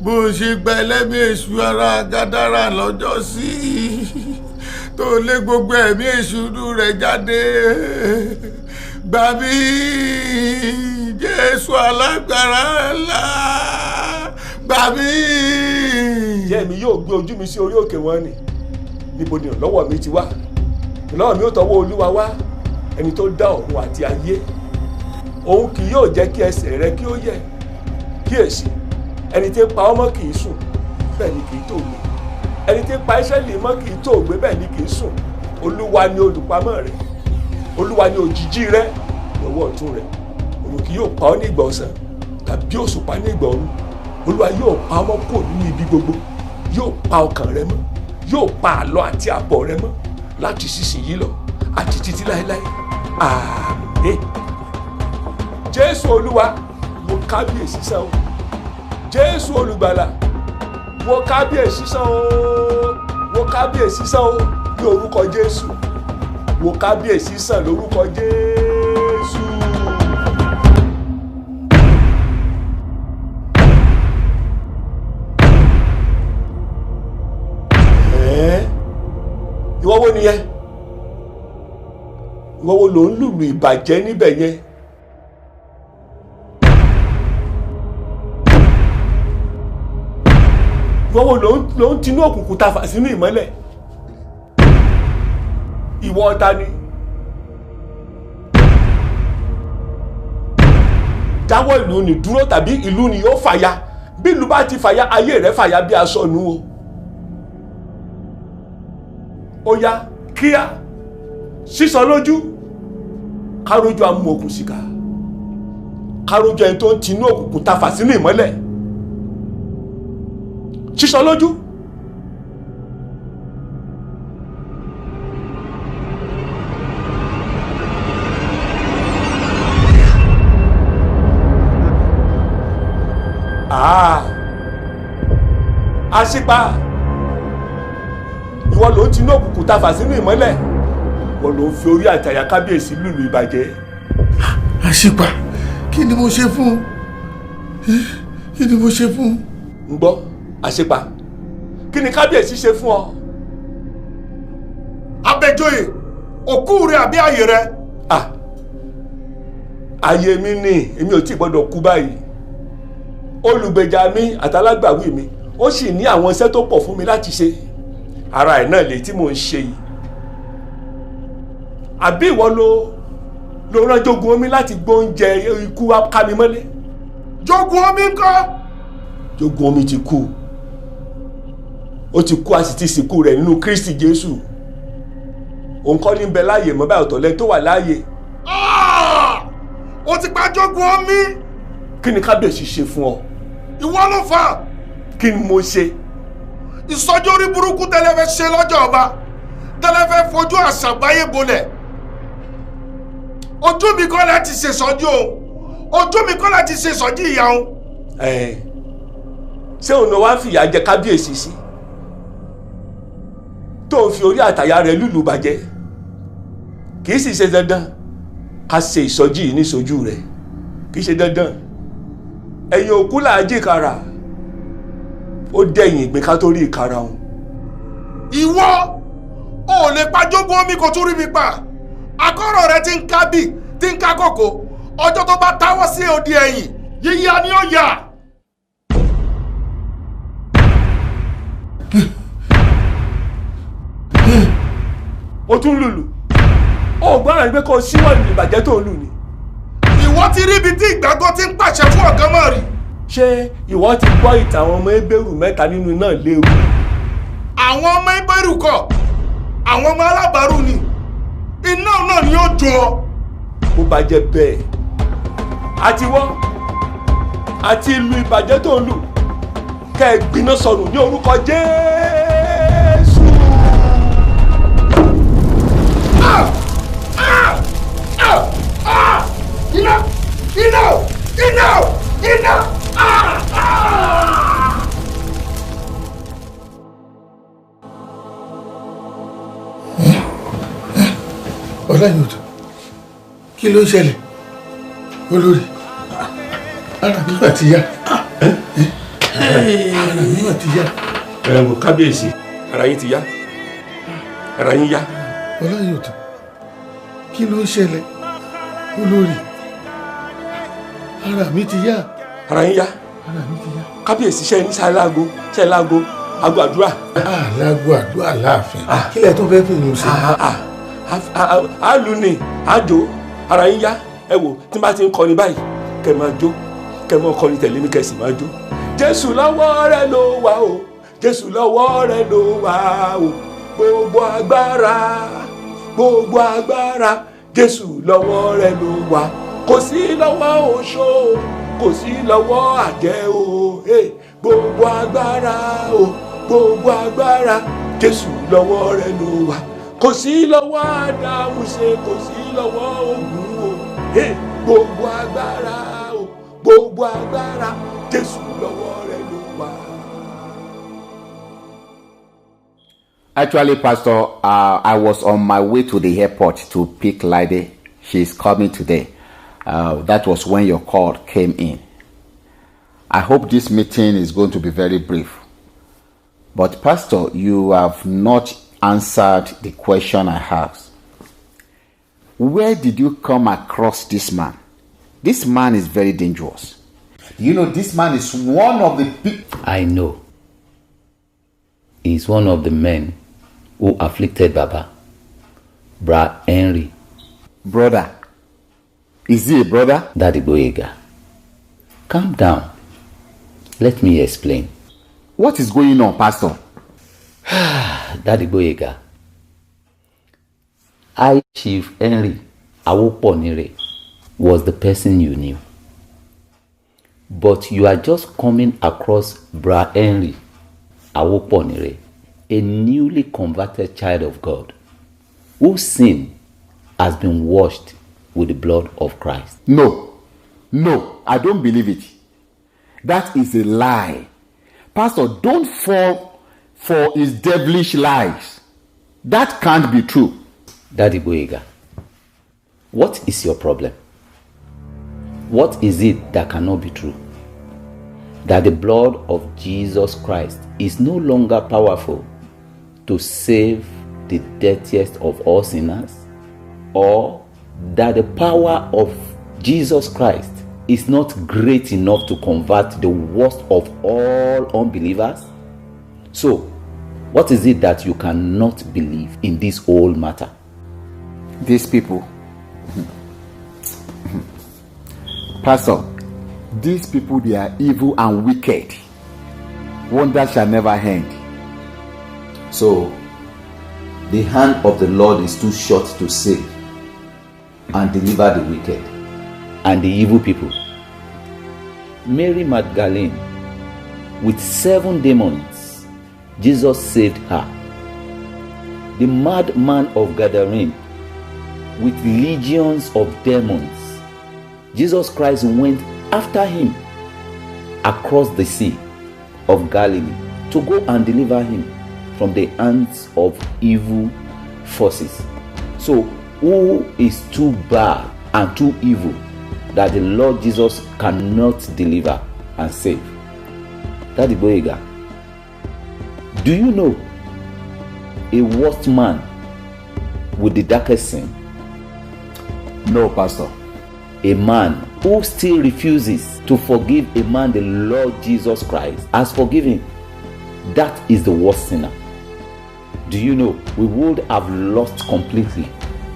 bó ṣe gba ẹlẹ́mìí èṣù ara Gádárà lọ́jọ́ sí tó lé gbogbo ẹ̀mí èṣù rẹ̀ jáde gbà mí Jésù alágbára ńlá gbà mí. Ǹjẹ́ èmi yóò gbé ojú mi sí orí òkè wọn ni níbo ni ìrànlọ́wọ́ mi ti wá? Ìrànlọ́wọ́ mi ó tọwọ́ Olúwa wá, ẹni tó dá ọ̀run àti ayé. Òun kì yóò jẹ́ kí ẹsẹ̀ rẹ kí ó yẹ̀. Kíyèsí, ẹni tí ń pa ọmọ kì í sùn bẹ́ẹ̀ ni kì í tòògbé, ẹni tí ń pa Ísírẹ́lì mọ́ kì í tòògbé bẹ́ẹ̀ ni kì í sùn. Olúwa ni olùpamọ́ rẹ, Olúwa ni òjìji rẹ lọ́wọ́ ọ̀tún rẹ. Òun kì yóò pa ọ́ ní ìgbà ọ̀sán tàbí òṣùpá ní ìgbà òru. Olúwa yóò pa ọmọ kúrò nínú ibi gbogbo, yóò pa ọkàn rẹ mọ́, yóò pa àlọ àti àbọ̀ rẹ mọ́ láti sísìnyí lọ àti títí láéláé. Àmín. Jésù Olúwa, wo kábíyèsí sán o. Jésù Olùgbàlà, wo kábíyèsí sán o. Wo kábíyèsí sán o ní orúkọ Jésù. Wo kábíyèsí sán lórúkọ Jésù. Ìwọ wo nìyẹn? Ìwọ wo ló ń lùlù ìbàjẹ́ níbẹ̀ yẹn? Ìwọ wo ló ń tinú òkùnkùn tafà sínú ìmọ́lẹ̀? Ìwọ ta ni? Dáwọ́ ìlú ni dúró tàbí ìlú ni yóò fàya. Bí ìlú bá ti fàya, ayé rẹ̀ fàya bí aṣọ nu o. Ó yá kíá sísọ lójú, kárójú amú okùn síkà, kárójú ẹni tó ń tinú òkùnkùn tafà sínú ìmọ́lẹ̀. Sísọ lójú. Àṣìpa. Ìwọ ló ń tinú òkùnkùn tafà sínú ìmọ́lẹ̀, ìwọ ló ń fi orí àtàyà kábíyèsí lùlù ìbàjẹ́. Àṣìpa, kí ni mo ṣe fún? Kí ni mo ṣe fún? ń gbọ́ àṣìpa, kí ni kábíyèsí ṣe fún ọ? Abẹ́jọ́yè, òkú rẹ àbí ayé rẹ? Ayé mi ni, èmi ò tí gbọ́dọ̀ kú báyìí. Olùgbèjà mi àtàlágbàwí mi, ó sì ní àwọn iṣẹ́ tó pọ̀ fún mi láti ṣe. Ara ẹ̀ náà lè tí mò ń ṣe yìí. Àbí ìwọ ló rán Jogun Omi láti gbóúnjẹ ikú ká mi mọ́lé? Jogun Omi ńkọ́? Jogun Omi ti kú. Ó ti kú, a sì ti sìnkú rẹ̀ nínú Kristi Jésù. Òun kọ́ ní ń bẹ láàyè mọ́ báyìí, ọ̀tọ̀ lẹ́ni tó wà láàyè. Ó ti pa Jogun Omi. Kí ni kábíyèsí ṣe fún ọ? Ìwọ ló fà. Kí ni mo ṣe? Ìsọjí orí burúkú tẹ́lẹ̀ fẹ́ ṣe lọ́jọ́ ọba, tẹ́lẹ̀ fẹ́ fojú àṣàbáyé bolẹ̀. Ojú mi kọ́ láti ṣe ìsọjí o, ojú mi kọ́ láti ṣe ìsọjí ìyá o. Ṣé òun ló wá ń fìyà jẹ kábíyèsí sí? Tó ń fi orí àtàyà rẹ̀ lùlù bàjẹ́. Kì í sì ṣe dandan ká ṣe ìsọjí yìí níṣojú rẹ̀. Kì í ṣe dandan. Ẹ̀yin òkú là á jìkàrà. Ó dẹ̀yìn ìgbín ká tó rí ìkara òun. Ìwọ ò lè pa Jogun Omi kó tún rí mi pa. Akọ́rọ̀ rẹ ti ń ká bì, ti ń ká kòkó. Ọjọ́ tó bá táwọ́ sí odi ẹ̀yìn, yíyá ni ó yà. Ó tún lùlù. Ó gbọ́dọ̀ ní pé kó síwọ́ ìlú ìbàjẹ́ tó ń lù ni. Ìwọ ti rí ibi tí ìgbàgbọ́ ti ń pàṣẹ fún ọ̀gán mọ́ rí. Ṣé ìwọ ti gbọ́ ìtàn àwọn ọmọ Hébérù mẹ́ta nínú náà léwu? Àwọn ọmọ Hébérù kọ́, àwọn ọmọ alábàárù ni. Iná náà ni ó jó ọ. Bó bá jẹ́ bẹ́ẹ̀, àti wọ́n àti ìlú ìbàjẹ́ tó ń lù, kẹ́ ẹ gbiná sọnù ní orúkọ Jésù. Iná! Iná! Iná! Iná! Ọláyọ̀dọ̀, kí ló ń ṣẹlẹ̀ olórí? ara mi mà ti yá. Ara mi mà ti yá. Ẹ wò kábíyèsí, ara yín ti yá. Ara yín yá. Ọláyọ̀tọ̀, kí ló ń ṣẹlẹ̀? Olórí, ara mi ti yá. Ara yín yá. Ara mi ti yá. Kábíyèsí ṣe ní ṣáláàgó, aago àdúrà. Láago àdúrà láàfin. Kí lẹ tó fẹ́ fi yùn sí? Àlù ni àjò, ara yín yá. Ẹ wò tí n bá ti ń kọrin báyìí kẹ́ máa jó, kẹ́ máa kọrin tẹ̀lé mi kẹ́ sì máa jó. Jésù lọ́wọ́ rẹ̀ ló wà o, Jésù lọ́wọ́ rẹ̀ ló wà o, gbogbo agbára Jésù lọ́wọ́ rẹ̀ ló wà, kò sí lọ́wọ́ oṣó, kò sí lọ́wọ́ àjẹ́ o, gbogbo agbára Jésù lọ́wọ́ rẹ̀ ló wà, kò sí lọ́wọ́ àdáhùnṣe, kò sí lọ́wọ́ ògùn o, gbogbo agbára Jésù lọ́wọ́ rẹ̀ ló wà. Actually, Pastor, I was on my way to the airport to pick Lady. She's coming today. That was when your call came in. I hope this meeting is going to be very brief. But Pastor, you have not answered the question I asked. Where did you come across this man? This man is very dangerous. You know, this man is one of the people. I know. He's one of the men who afflicted Baba, Bra Henry. Brother? Is he a brother? Daddy Boyega. Calm down. Let me explain. What is going on, Pastor? Daddy Boyega. I, Chief Henry Awoponire, was the person you knew. But you are just coming across Bra Henry Awoponire, a newly converted child of God, whose sin has been washed with the blood of Christ. No, I don't believe it. That is a lie. Pastor, don't fall for his devilish lies. That can't be true. Daddy Boyega, what is your problem? What is it that cannot be true? That the blood of Jesus Christ is no longer powerful to save the dirtiest of all sinners? Or that the power of Jesus Christ is not great enough to convert the worst of all unbelievers? So, what is it that you cannot believe in this whole matter? These people. Pastor, these people, they are evil and wicked. Wonder shall never end. So, the hand of the Lord is too short to save and deliver the wicked and the evil people. Mary Magdalene, with 7 demons, Jesus saved her. The madman of Gadarene, with legions of demons, Jesus Christ went after him across the sea of Galilee to go and deliver him from the hands of evil forces. So, who is too bad and too evil that the Lord Jesus cannot deliver and save? Daddy Boyega, do you know a worst man with the darkest sin? No, Pastor. A man who still refuses to forgive a man the Lord Jesus Christ has forgiven. That is the worst sinner. Do you know, we would have lost completely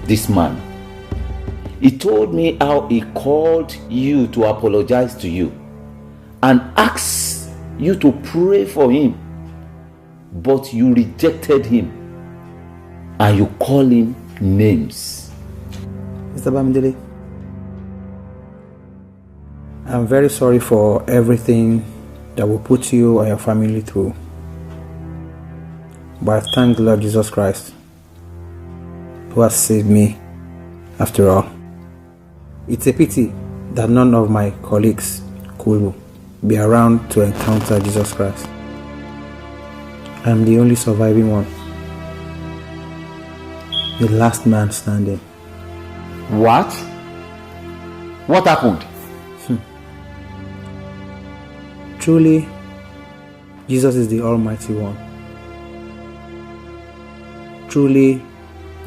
this man. He told me how he called you to apologize to you and asked you to pray for him, but you rejected him and you call him names. Mr. Bamidele, I'm very sorry for everything that will put you and your family through. But I thank the Lord Jesus Christ, who has saved me after all. It's a pity that none of my colleagues could be around to encounter Jesus Christ. I'm the only surviving one, the last man standing. What? What happened? Truly, Jesus is the Almighty One. Truly,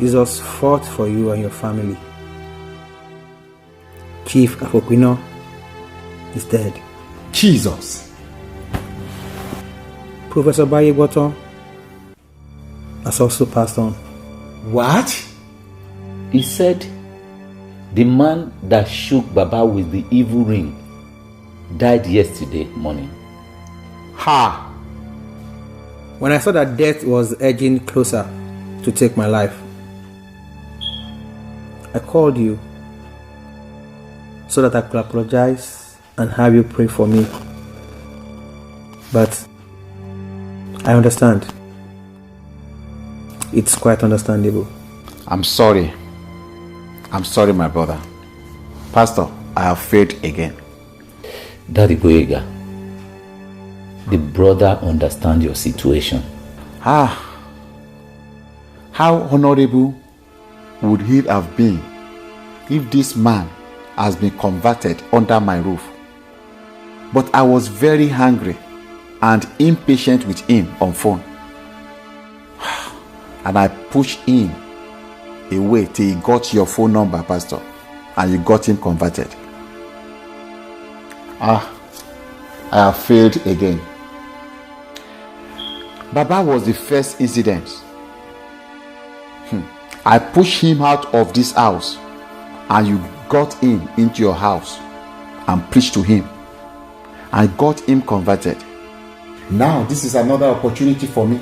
Jesus fought for you and your family. Chief Afokino is dead. Jesus. Professor Bayegboton has also passed on. What? He said, the man that shook Baba with the evil ring died yesterday morning. Ha! When I saw that death was edging closer to take my life, I called you so that I could apologize and have you pray for me. But I understand. It's quite understandable. I'm sorry. I'm sorry, my brother. Pastor, I have failed again. Daddy Boyega, the brother understands your situation. How honorable would it have been if this man has been converted under my roof? But I was very hungry and impatient with him on phone. And I pushed him away till he got your phone number, Pastor, and you got him converted. I have failed again. Baba was the first incident. I pushed him out of this house, and you got him into your house and preached to him and got him converted. Now this is another opportunity for me.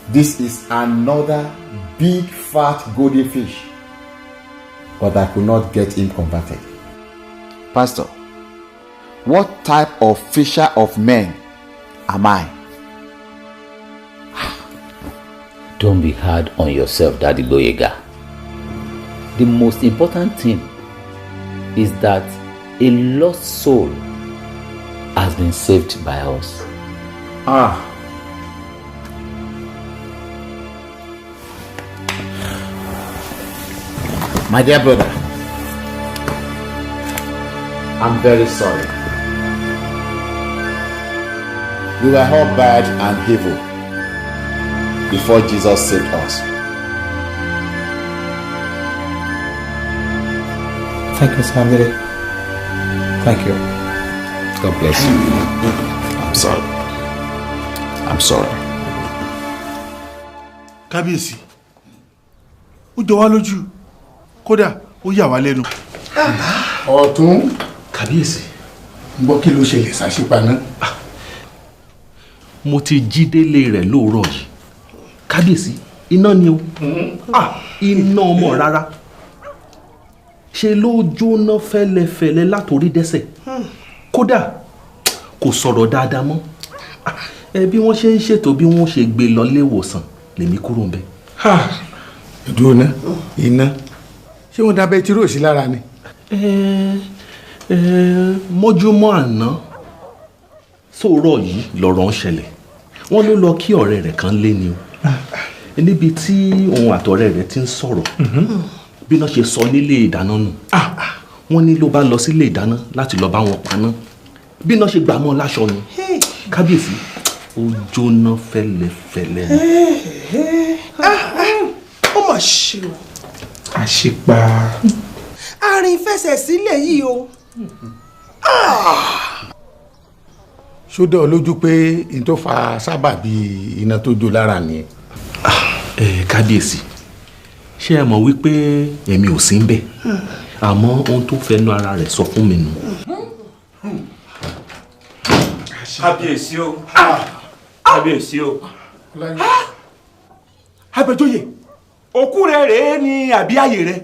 This is another big fat golden fish, but I could not get him converted. Pastor, what type of fisher of men am I? Don't be hard on yourself, Daddy Boyega. The most important thing is that a lost soul has been saved by us. My dear brother, I'm very sorry. We were all bad and evil before Jesus saved us. Thank you, Samiri. Thank you. God bless you. I'm sorry. I'm sorry. Kábíyèsí, ó jọ wá lójú, kódà ó yà wá lẹ́nu. Ọ̀tún. Kábíyèsí, ń gbọ́ kí ló ṣẹlẹ̀ ṣàṣìpaná. Mo ti jí délé rẹ̀ lóòrọ̀ yìí. Kábíyèsí, iná ni o. Iná ọmọ rárá. Ṣe ló jóná fẹ́lẹ́fẹ́lẹ́ látorí dẹ́sẹ̀. Kódà kò sọ̀rọ̀ dáadáa mọ́. Bí wọ́n ṣe ń ṣètò bí wọ́n ṣe gbé lọ léwòsàn lèmi kúrò ń bẹ̀. Ìdúró ná, iná. Ṣé wọ́n dábẹ́ tí rò sí lára ni? Mọ́júmọ́ àná sóòrọ̀ yìí lọ̀rọ̀ ń ṣẹlẹ̀. Wọ́n ló lọ kí ọ̀rẹ́ rẹ̀ kan lé ni o. Níbi tí òun àtọ̀rẹ́ rẹ̀ ti ń sọ̀rọ̀. Bí wọ́n ṣe sọ nílé ìdáná nù. Wọ́n ní ló bá lọ sílé ìdáná láti lọ bá wọn paná. Bí wọ́n ṣe gbà mọ́ láṣọ ni. Kábíyèsí, ó jóná fẹ́lẹ́fẹ́lẹ́ ni. Ó mà ṣe o. Àṣìpa. Àrìn fẹsẹ̀ sílẹ̀ yìí o. Ṣó dá ọ lójú pé n tó fa sábàbí iná tó jó lára ni? Kábíyèsí, ṣé ẹ mọ̀ wípé èmi ò sí ń bẹ̀? Àmọ́ ohun tó fẹnu ara rẹ̀ sọ fún mi nù. Kábíyèsí o. Kábíyèsí o. Abẹ́jọ́yè, òkú rẹ̀ rèé ni àbí àyè rẹ̀?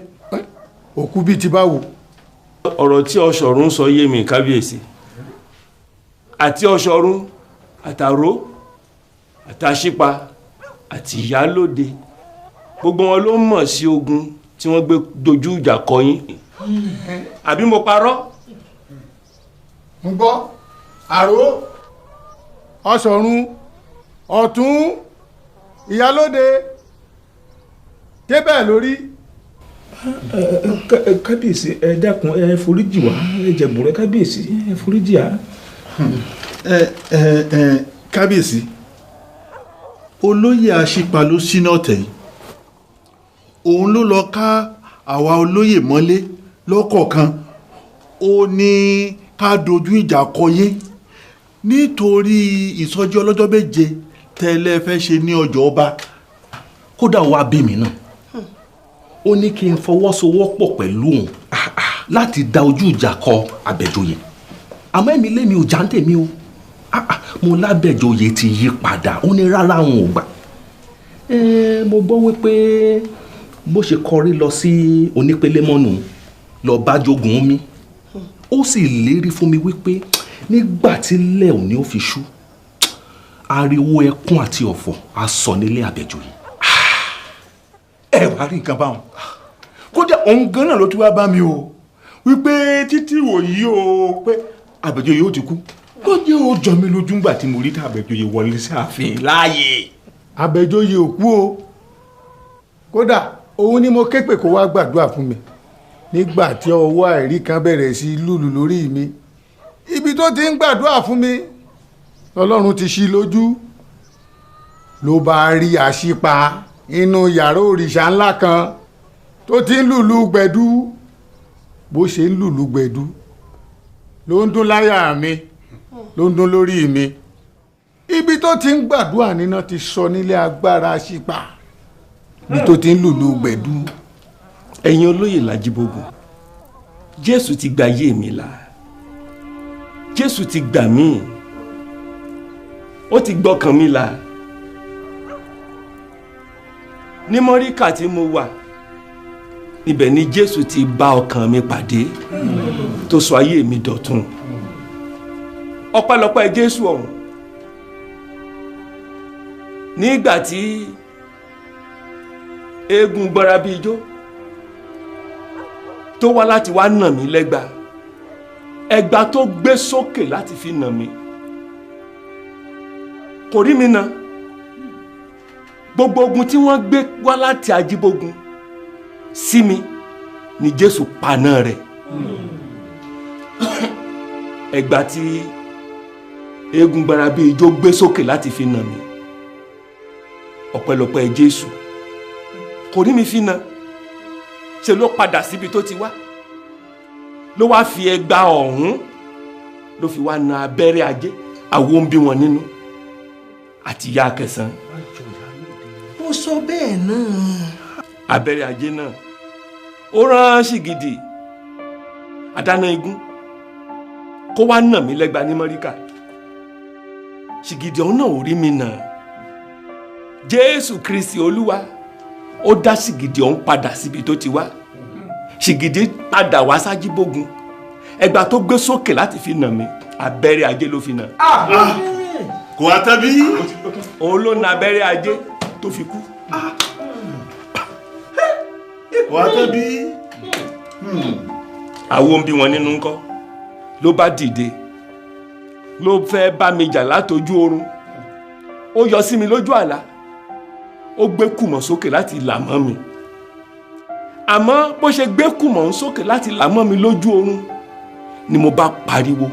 Òkú bíi ti báwo? Ọ̀rọ̀ tí Ọ̀ṣọ̀run sọ yé mi, kábíyèsí. Àti Ọ̀ṣọ̀run, àtàró, àtàṣípa, àti ìyálóde. Gbogbo wọn ló mọ̀ sí ogun tí wọ́n gbé dojú ìjà kọ yín. Àbí mo parọ́? Ń gbọ́, àró, Ọ̀ṣọ̀run, Ọ̀tún, ìyálóde, débẹ̀ lórí. Kábíyèsí, ẹ dákun, ẹ foríjì wá, ẹ jẹ̀bùn rẹ kábíyèsí, ẹ foríjì á. kábíyèsí olóyè Aṣípa ló ṣínà ọ̀tẹ̀ yìí òun ló lọ ká àwa olóyè mọ́lé lọ́kọ̀ọ̀kan ó ní ká dojú ìjà kọyé nítorí ìsọjí ọlọ́jọ́ méje tẹ́lẹ̀ fẹ́ ṣe ní ọjọ́ ọba. kódà wá bí mi náà ó ní kí n fọwọ́sowọ́pọ̀ pẹ̀lú òun láti da ojú ìjà kọ Àbẹ̀joyè àmọ́ èmi lèmi ò já ń tèmi o mo lábẹ̀joyè ti yí padà ó ní rárá òun ò gbà mo gbọ́ wípé bó ṣe kọrí lọ sí Onípélémọ́nù lọ bá Jogun Omi ó sì lérí fún mi wípé nígbà tí ilẹ̀ òní ó fi ṣú ariwo ẹkún àti ọ̀fọ̀ á sọ nílé Àbẹ̀joyè. ẹ wá rí nǹkan báwọn kódà òun gan náà ló tún wá bá mi o wípé títí wòyí o pé Àbẹ̀joyè ó ti kú kó jẹ́ ó jọ mi lójú ńgbà tí mo rí tí Àbẹ̀joyè wọlé sí ààfin láàyè. Àbẹ̀joyè ò kú o kódà òun ni mo ké pè kó wá gbàdúrà fún mi nígbà tí ọwọ́ àìrí kan bẹ̀rẹ̀ sí lùlù lórí mi ibi tó ti ń gbàdúrà fún mi Ọlọ́run ti ṣí lójú ló bá rí Aṣípa inú yàrá òrìṣà ńlá kan tó ti ń lùlù gbẹ̀dú bó ṣe ń lùlù gbẹ̀dú ló ń dún láyà mi ló ń dún lórí mi ibi tó ti ń gbàdúrà níná ti sọ nílé agbára Aṣípa bí tó ti ń lùlù gbẹ̀dú. ẹ̀yin olóyè Lájíbógun Jésù ti gba ayé mi là Jésù ti gbà mí ó ti gbọ́kàn mi là ní Mọ́ríkà tí mo wà ibẹ̀ ni Jésù ti bá ọkàn mi pàdé tó sọ ayé mi dọ̀tun ọpẹ́lọpẹ́ Jésù ọ̀hún nígbà tí eégún gbọ́ra bí ijó tó wá láti wá nà mí lẹ́gba ẹgba tó gbé sókè láti fi nà mí kò rí mi nà gbogbo ogun tí wọ́n gbé wá láti Ajíbógun sí mi ni Jésù paná rẹ̀ ẹgba tí eégún gbọ́ra bí ijó gbé sókè láti fi nà mí ọpẹ́lọpẹ́ Jésù kò rí mi fi nà ṣe ló padà síbi tó ti wá ló wá fi ẹgba ọ̀hún ló fi wá na abẹ́rẹ́ ajé àwọn ń bí wọn nínú àti ìyá Akẹ̀sán. ó sọ bẹ́ẹ̀ náà. abẹ́rẹ́ ajé náà ó rán Ṣìgìdì àdáná igun kó wá nà mí lẹ́gba ní Mọ́ríkà Ṣìgìdì ọ̀hún náà ò rí mi nà Jésù Kristi Olúwa ó dá Ṣìgìdì ọ̀hún padà síbi tó ti wá Ṣìgìdì padà wá s'Ájíbógun ẹgba tó gbé sókè láti fi nà mí abẹ́rẹ́ ajé ló fi nà. kò wá tán bí. òun ló na abẹ́rẹ́ ajé tó fi kú. kò wá tán bí. àwọn ń bí wọn nínú ńkọ́ ló bá dìde ló fẹ́ bá mi jà látojú oorun ó yọ sí mi lójú àlá ó gbé kùmọ̀ sókè láti là mọ́ mi àmọ́ bó ṣe gbé kùmọ̀ ń sókè láti là mọ́ mi lójú oorun ni mo bá pariwo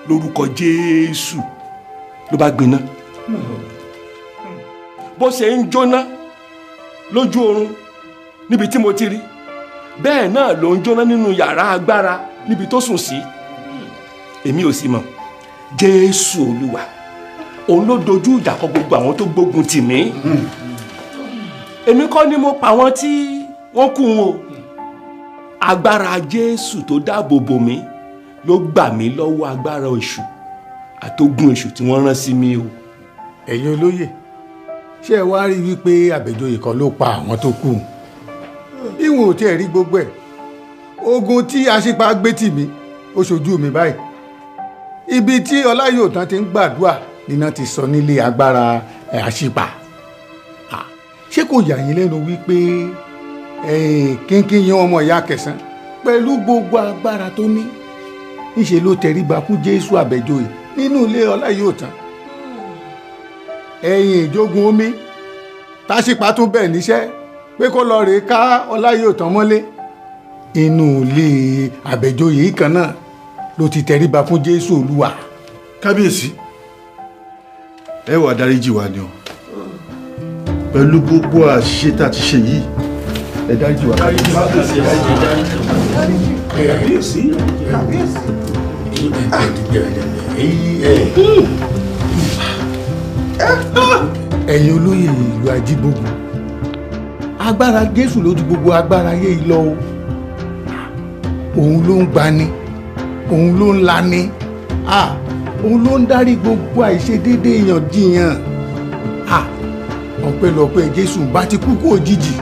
lórúkọ Jésù ló bá gbiná bó ṣe ń jóná lójú oorun níbi tí mo ti rí bẹ́ẹ̀ náà ló ń jóná nínú yàrá agbára níbi tó sùn sí èmi ò sì mọ̀ Jésù Olúwa òun ló dojú ìjà kọ gbogbo àwọn tó gbógun tì mí èmi kọ́ ni mo pa àwọn tí wọ́n kú wọn o agbára Jésù tó dáàbò bò mí ló gbà mí lọ́wọ́ agbára èṣù àtógun èṣù tí wọ́n rán sí mi o. ẹ̀yin olóyè ṣé ẹ wá rí wípé Àbẹ̀joyè kan ló pa àwọn tó kù ìwọ̀n ò tiẹ̀ rí gbogbo ẹ̀ ogun tí Aṣípa gbé tì mí ó ṣojú mi báyìí ibi tí Ọláyọ̀tán ti ń gbàdúrà níná ti sọ nílé agbára Aṣípa ṣé kò yà yín lẹ́nu wípé kínkín yan ọmọ ìyá Akẹ̀sán pẹ̀lú gbogbo agbára tó ní níṣe ló tẹríba fún Jésù Àbẹ̀joyè nínú ilé Ọláyọ̀tán ẹ̀yìn Ìjógun Omi t'Aṣípa tún bẹ̀ níṣẹ́ pé kó lọ rèé ká Ọláyọ̀tán mọ́lé inú ilé Àbẹ̀joyè kan náà ló ti tẹríba fún Jésù Olúwa kábíyèsí ẹ wá dáríjì wa ni o pẹ̀lú gbogbo àṣìṣe tá a ti ṣe yìí ẹ dáríjì wa. kábíyèsí ẹ̀yin olóyè ìlú Ajíbógun agbára Jésù ló ju gbogbo agbára ayé yìí lọ o òun ló ń gbani òun ló ń lani òun ló ń dárí gbogbo àìṣedéédé èèyàn jiyàn ọpẹ́lọpẹ́ Jésù bá ti kú kú òjijì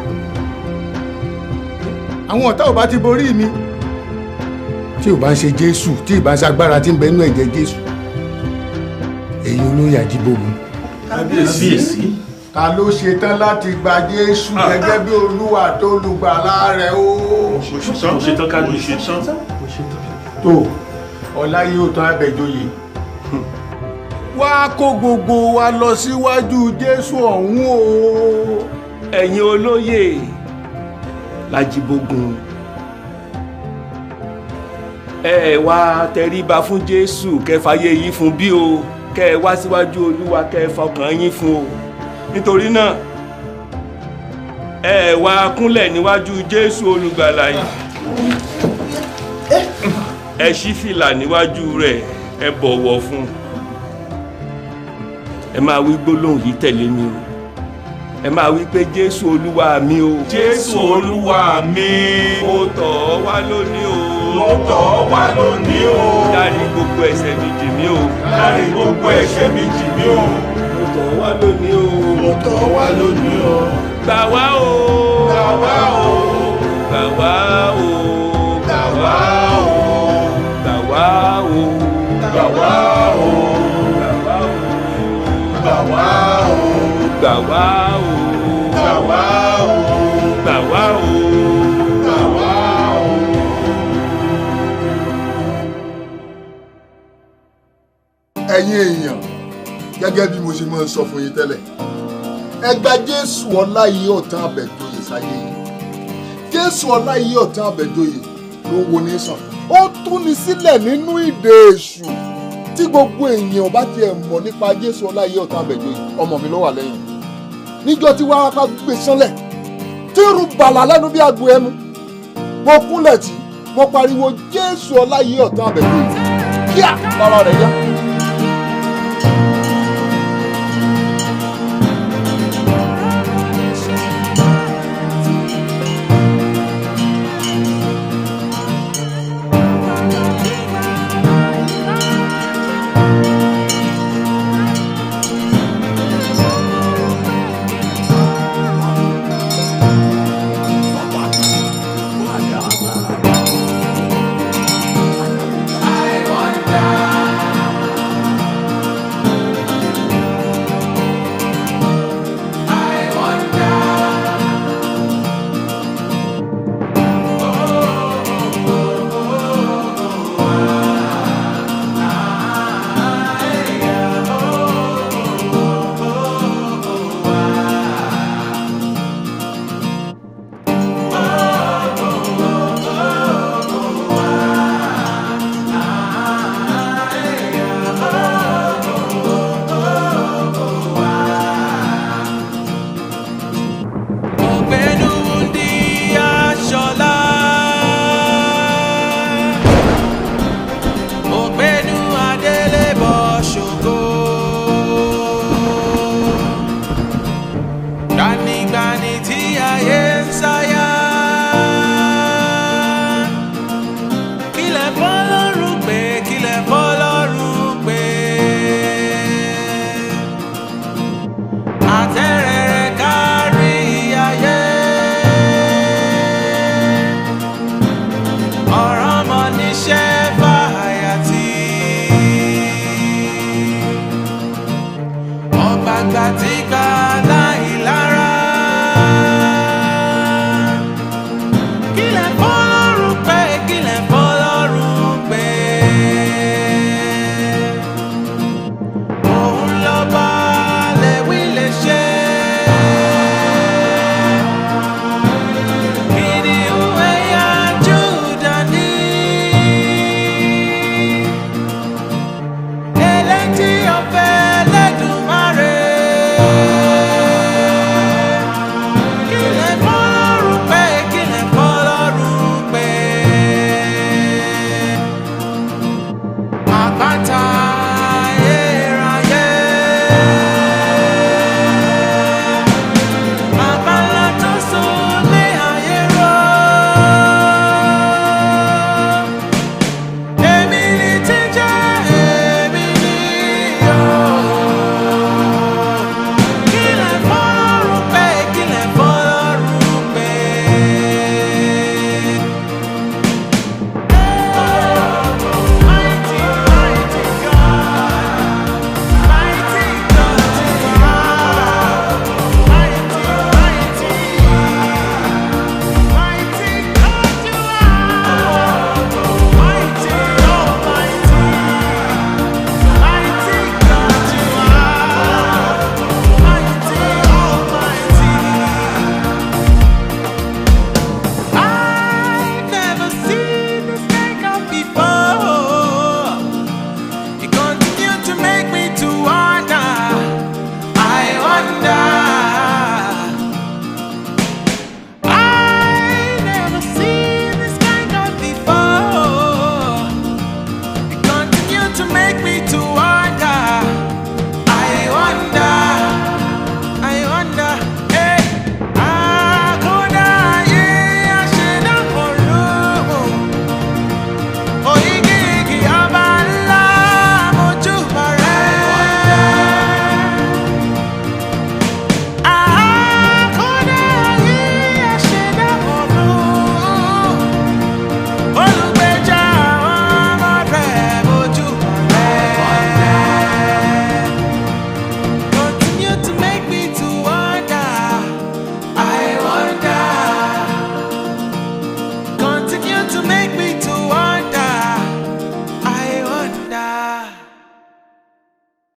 àwọn ọ̀tá ò bá ti borí mi tí ò bá ń ṣe Jésù tí ì bá ń ṣe agbára tí ń bẹ nínú ẹ̀jẹ̀ Jésù ẹ̀yin olóyè Ajíbógun. kábíyèsí. ta ló ṣetán láti gba Jésù gẹ́gẹ́ bí Olúwa tó lùgbàlà rẹ̀ o. mo ṣetán kábíyèsí. tó ọlá yóò tán Abẹ́joyè wá kó gbogbo wa lọ síwájú Jésù ọ̀hún o. ẹ̀yin olóyè l'Ajíbógun ẹ wá tẹríba fún Jésù kẹfàyè yìí fún bí o kẹ wá síwájú Olúwa kẹ fọkàn yín fún o nítorí náà ẹ wá kúnlẹ̀ níwájú Jésù olùgbàlà yìí ẹ ṣí fìlà níwájú rẹ̀ ẹ bọ̀wọ̀ fún ẹ máa wí gbólóhùn yìí tẹ̀lé mi o ẹ máa wí pé Jésù Olúwa mi o. Jésù Olúwa mi. mo tọ̀ ọ́ wá lónìí o. mo tọ̀ ọ́ wá lónìí o. dárí gbogbo ẹ̀ṣẹ̀ mi jì mí o. dárí gbogbo ẹ̀ṣẹ̀ mi jì mí o. mo tọ̀ ọ́ wá lónìí o. mo tọ̀ ọ́ wá lónìí o. gbà wá o. gbà wá o. gbà wá o. gbà wá o. gbà wá o. gbà wá o. gbà wá o. gbà wá o. gbà wá o. gbà wá o. gbà wá o. ẹ̀yin èèyàn gẹ́gẹ́ bí mo ṣe máa ń sọ fún yín tẹ́lẹ̀ ẹ gba Jésù Ọláìyé Ọ̀tán Àbẹ̀joyè sáyé yìí Jésù Ọláìyé Ọ̀tán Àbẹ̀joyè ló ń wo ní sàn ó tún ní sílẹ̀ nínú ìdè èṣù tí gbogbo èèyàn bá tiẹ̀ mọ̀ nípa Jésù Ọláìyé Ọ̀tán Àbẹ̀joyè ọmọ mi ló wà lẹ́yìn níjọ́ tí wàá ká gbé sánlẹ̀ tí irú bàlà lẹ́nu bí agbo ẹmu mo kúnlẹ̀ tí mo pariwo Jésù Ọláìyé Ọ̀tán Àbẹ̀joyè kíá lára rẹ̀ yá. Gbanigbani tí ayé